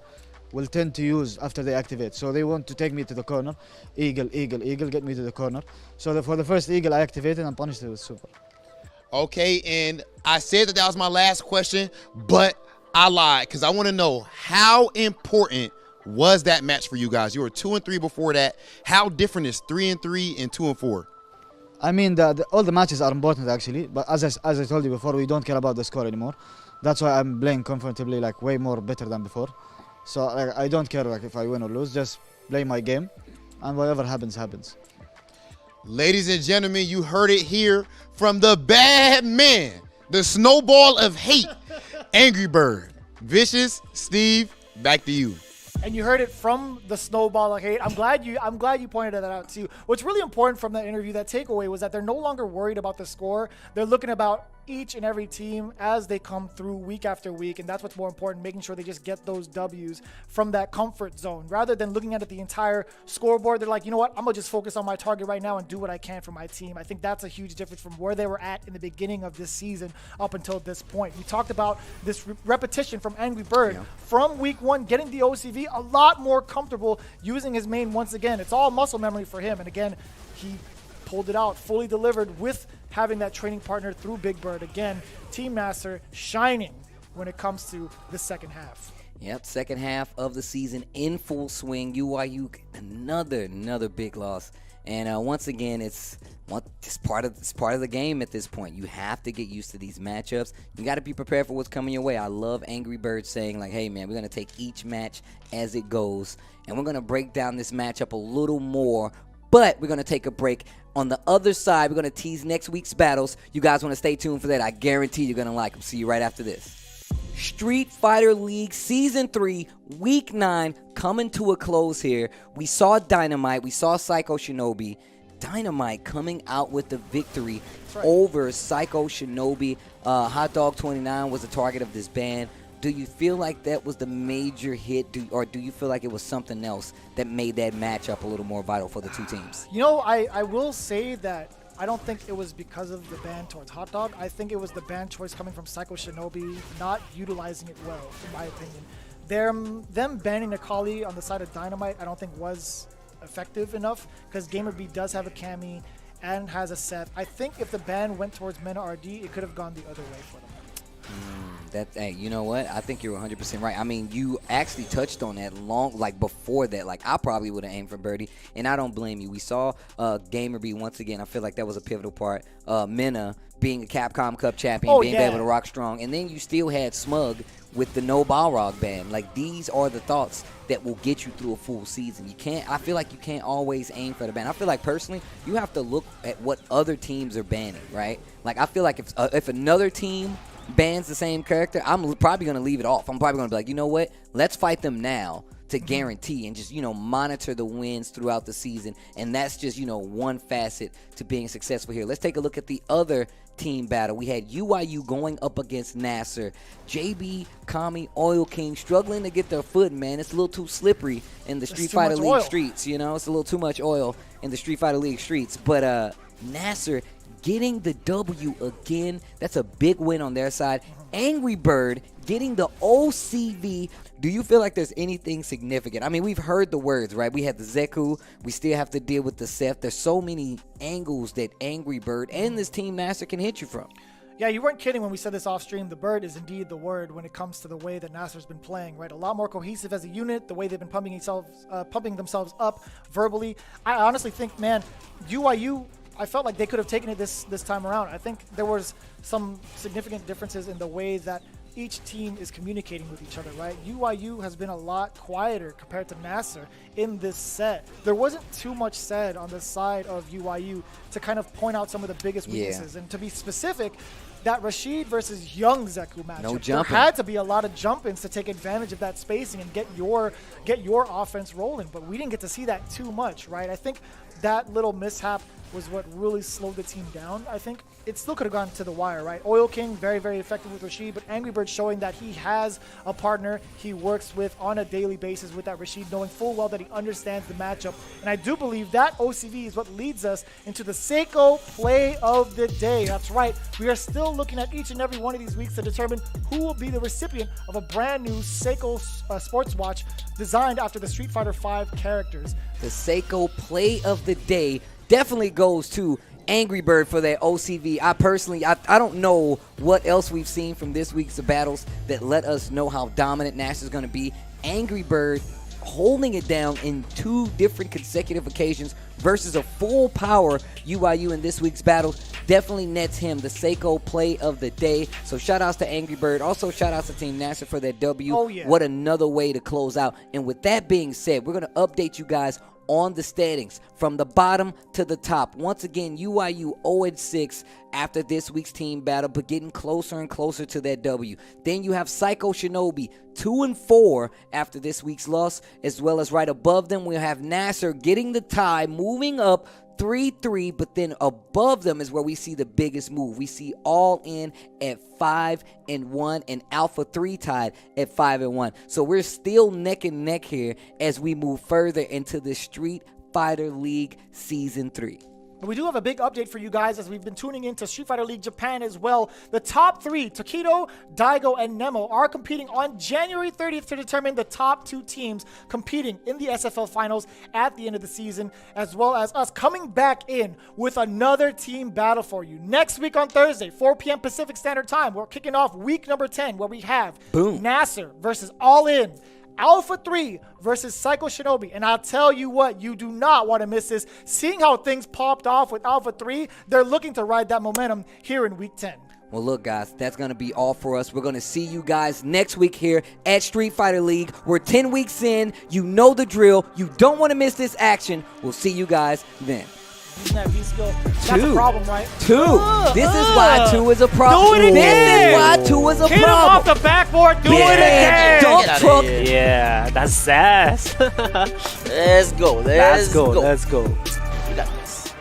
will tend to use after they activate. So they want to take me to the corner. Eagle, get me to the corner. So for the first eagle, I activated and punished it with super. Okay, and I said that was my last question, but I lied because I want to know how important was that match for you guys? You were 2-3 before that. How different is 3-3 and 2-4? I mean, all the matches are important, actually. But as I told you before, we don't care about the score anymore. That's why I'm playing comfortably, like, way more better than before. So I don't care, like, if I win or lose. Just play my game, and whatever happens, happens. Ladies and gentlemen, you heard it here from the bad man, the snowball of hate, Angrybird. Vicious, Steve, back to you. And you heard it from the snowball of hate. I'm glad you pointed that out too. What's really important from that interview, that takeaway, was that they're no longer worried about the score. They're looking about each and every team as they come through week after week, and that's what's more important, making sure they just get those W's from that comfort zone rather than looking at the entire scoreboard. They're like, you know what, I'm gonna just focus on my target right now and do what I can for my team. I think that's a huge difference from where they were at in the beginning of this season up until this point. We talked about this repetition from Angrybird from week 1, getting the OCV, a lot more comfortable using his main once again. It's all muscle memory for him, and again, he pulled it out, fully delivered with having that training partner through Bigbird. Again, Team NASR shining when it comes to the second half. Yep, second half of the season in full swing. UIU, another big loss. And once again, it's part of the game at this point. You have to get used to these matchups. You got to be prepared for what's coming your way. I love Angrybird saying, like, hey, man, we're going to take each match as it goes, and we're going to break down this matchup a little more, but we're going to take a break. On the other side, we're going to tease next week's battles. You guys want to stay tuned for that. I guarantee you're going to like them. See you right after this. Street Fighter League Season 3, Week 9, coming to a close here. We saw Dynamite. We saw Psycho Shinobi. Dynamite coming out with the victory over Psycho Shinobi. Hot Dog 29 was the target of this ban. Do you feel like that was the major hit, or do you feel like it was something else that made that matchup a little more vital for the two teams? You know, I will say that I don't think it was because of the ban towards Hot Dog. I think it was the ban choice coming from Psycho Shinobi not utilizing it well, in my opinion. Them banning Akali on the side of Dynamite, I don't think was effective enough, because GamerB does have a Cammy and has a Seth. I think if the ban went towards Mena RD, it could have gone the other way for them. Hey, you know what? I think you're 100% right. I mean, you actually touched on that before that. Like, I probably would have aimed for birdie, and I don't blame you. We saw Gamerby once again. I feel like that was a pivotal part. Mena being a Capcom Cup champion, being able to rock strong, and then you still had Smug with the no Balrog ban. Like, these are the thoughts that will get you through a full season. I feel like you can't always aim for the ban. I feel like personally, you have to look at what other teams are banning, right? Like, I feel like if another team bans the same character, I'm probably going to leave it off. I'm probably going to be like, you know what? Let's fight them now to guarantee and just, monitor the wins throughout the season. And that's just, one facet to being successful here. Let's take a look at the other team battle. We had UIU going up against NASR. JB, Kami, Oil King struggling to get their foot, man. It's a little too slippery in the Street Fighter League streets, It's a little too much oil in the Street Fighter League streets. But NASR getting the W again. That's a big win on their side. Angrybird getting the OCV. Do you feel like there's anything significant? I mean, we've heard the words, right? We have the Zeku. We still have to deal with the Seth. There's so many angles that Angrybird and this team NASR can hit you from. Yeah, you weren't kidding when we said this off stream. The bird is indeed the word when it comes to the way that NASR's been playing, right? A lot more cohesive as a unit, the way they've been pumping themselves up verbally. I honestly think, man, UIU, I felt like they could have taken it this time around. I think there was some significant differences in the way that each team is communicating with each other, right? UIU has been a lot quieter compared to NASR in this set. There wasn't too much said on the side of UIU to kind of point out some of the biggest weaknesses. And to be specific, that Rashid versus Young Zeku matchup, there had to be a lot of jump-ins to take advantage of that spacing and get your offense rolling, but we didn't get to see that too much, right? I think that little mishap was what really slowed the team down. I think it still could have gone to the wire, right? Oil King, very, very effective with Rashid, but Angrybird showing that he has a partner he works with on a daily basis with that Rashid, knowing full well that he understands the matchup. And I do believe that OCV is what leads us into the Seiko play of the day. That's right. We are still looking at each and every one of these weeks to determine who will be the recipient of a brand new Seiko sports watch designed after the Street Fighter V characters. The Seiko play of the day definitely goes to Angrybird for that OCV. I don't know what else we've seen from this week's battles that let us know how dominant NASR is going to be. Angrybird holding it down in 2 different consecutive occasions versus a full power UIU in this week's battle definitely nets him the Seiko play of the day. So shout outs to Angrybird. Also shout outs to Team NASR for that W. Oh, yeah. What another way to close out. And with that being said, we're going to update you guys on the standings from the bottom to the top. Once again, UIU 0-6 after this week's team battle, but getting closer and closer to that W. Then you have Psycho Shinobi 2-4 after this week's loss, as well as right above them, we'll have NASR getting the tie, moving up 3-3, but then above them is where we see the biggest move. We see All In at 5-1 and Alpha 3 tied at 5-1. So we're still neck and neck here as we move further into the Street Fighter League Season 3. But we do have a big update for you guys as we've been tuning into Street Fighter League Japan as well. The top 3, Takedo, Daigo, and Nemo, are competing on January 30th to determine the top 2 teams competing in the SFL Finals at the end of the season, as well as us coming back in with another team battle for you. Next week on Thursday, 4 p.m. Pacific Standard Time, we're kicking off week number 10, where we have NASR versus All In, Alpha 3 versus Psycho Shinobi. And I'll tell you what, you do not want to miss this. Seeing how things popped off with Alpha 3, they're looking to ride that momentum here in week 10. Well, look, guys, that's going to be all for us. We're going to see you guys next week here at Street Fighter League. We're 10 weeks in. You know the drill. You don't want to miss this action. We'll see you guys then. That's a problem, right? 2. This is why 2 is a problem. Do it again. This is why 2 is a Hit problem. him off the backboard. Do it again. Dump truck. Yeah, that's sass. Let's go. Let's go. We got this.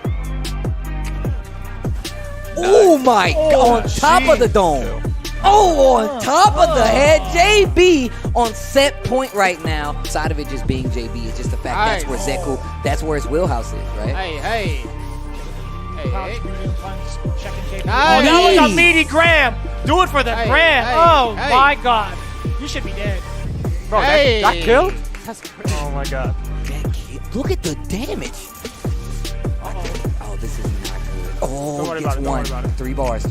Oh my God, on top of the dome. Oh, on top of the head. JB on set point right now. Side of it just being JB, it's just the fact that's where Zeku, that's where his wheelhouse is, right? Hey. Oh, that was a meaty Graham. Do it for the Graham. My God. You should be dead. Bro, that killed? Oh my God. Look at the damage. Oh, this is not good. Oh, gets one. 3 bars.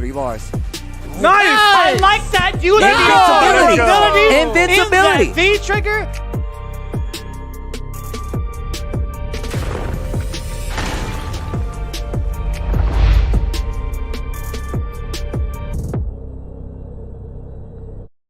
Nice! I like that. Use Invincibility. ability. Invincibility. V trigger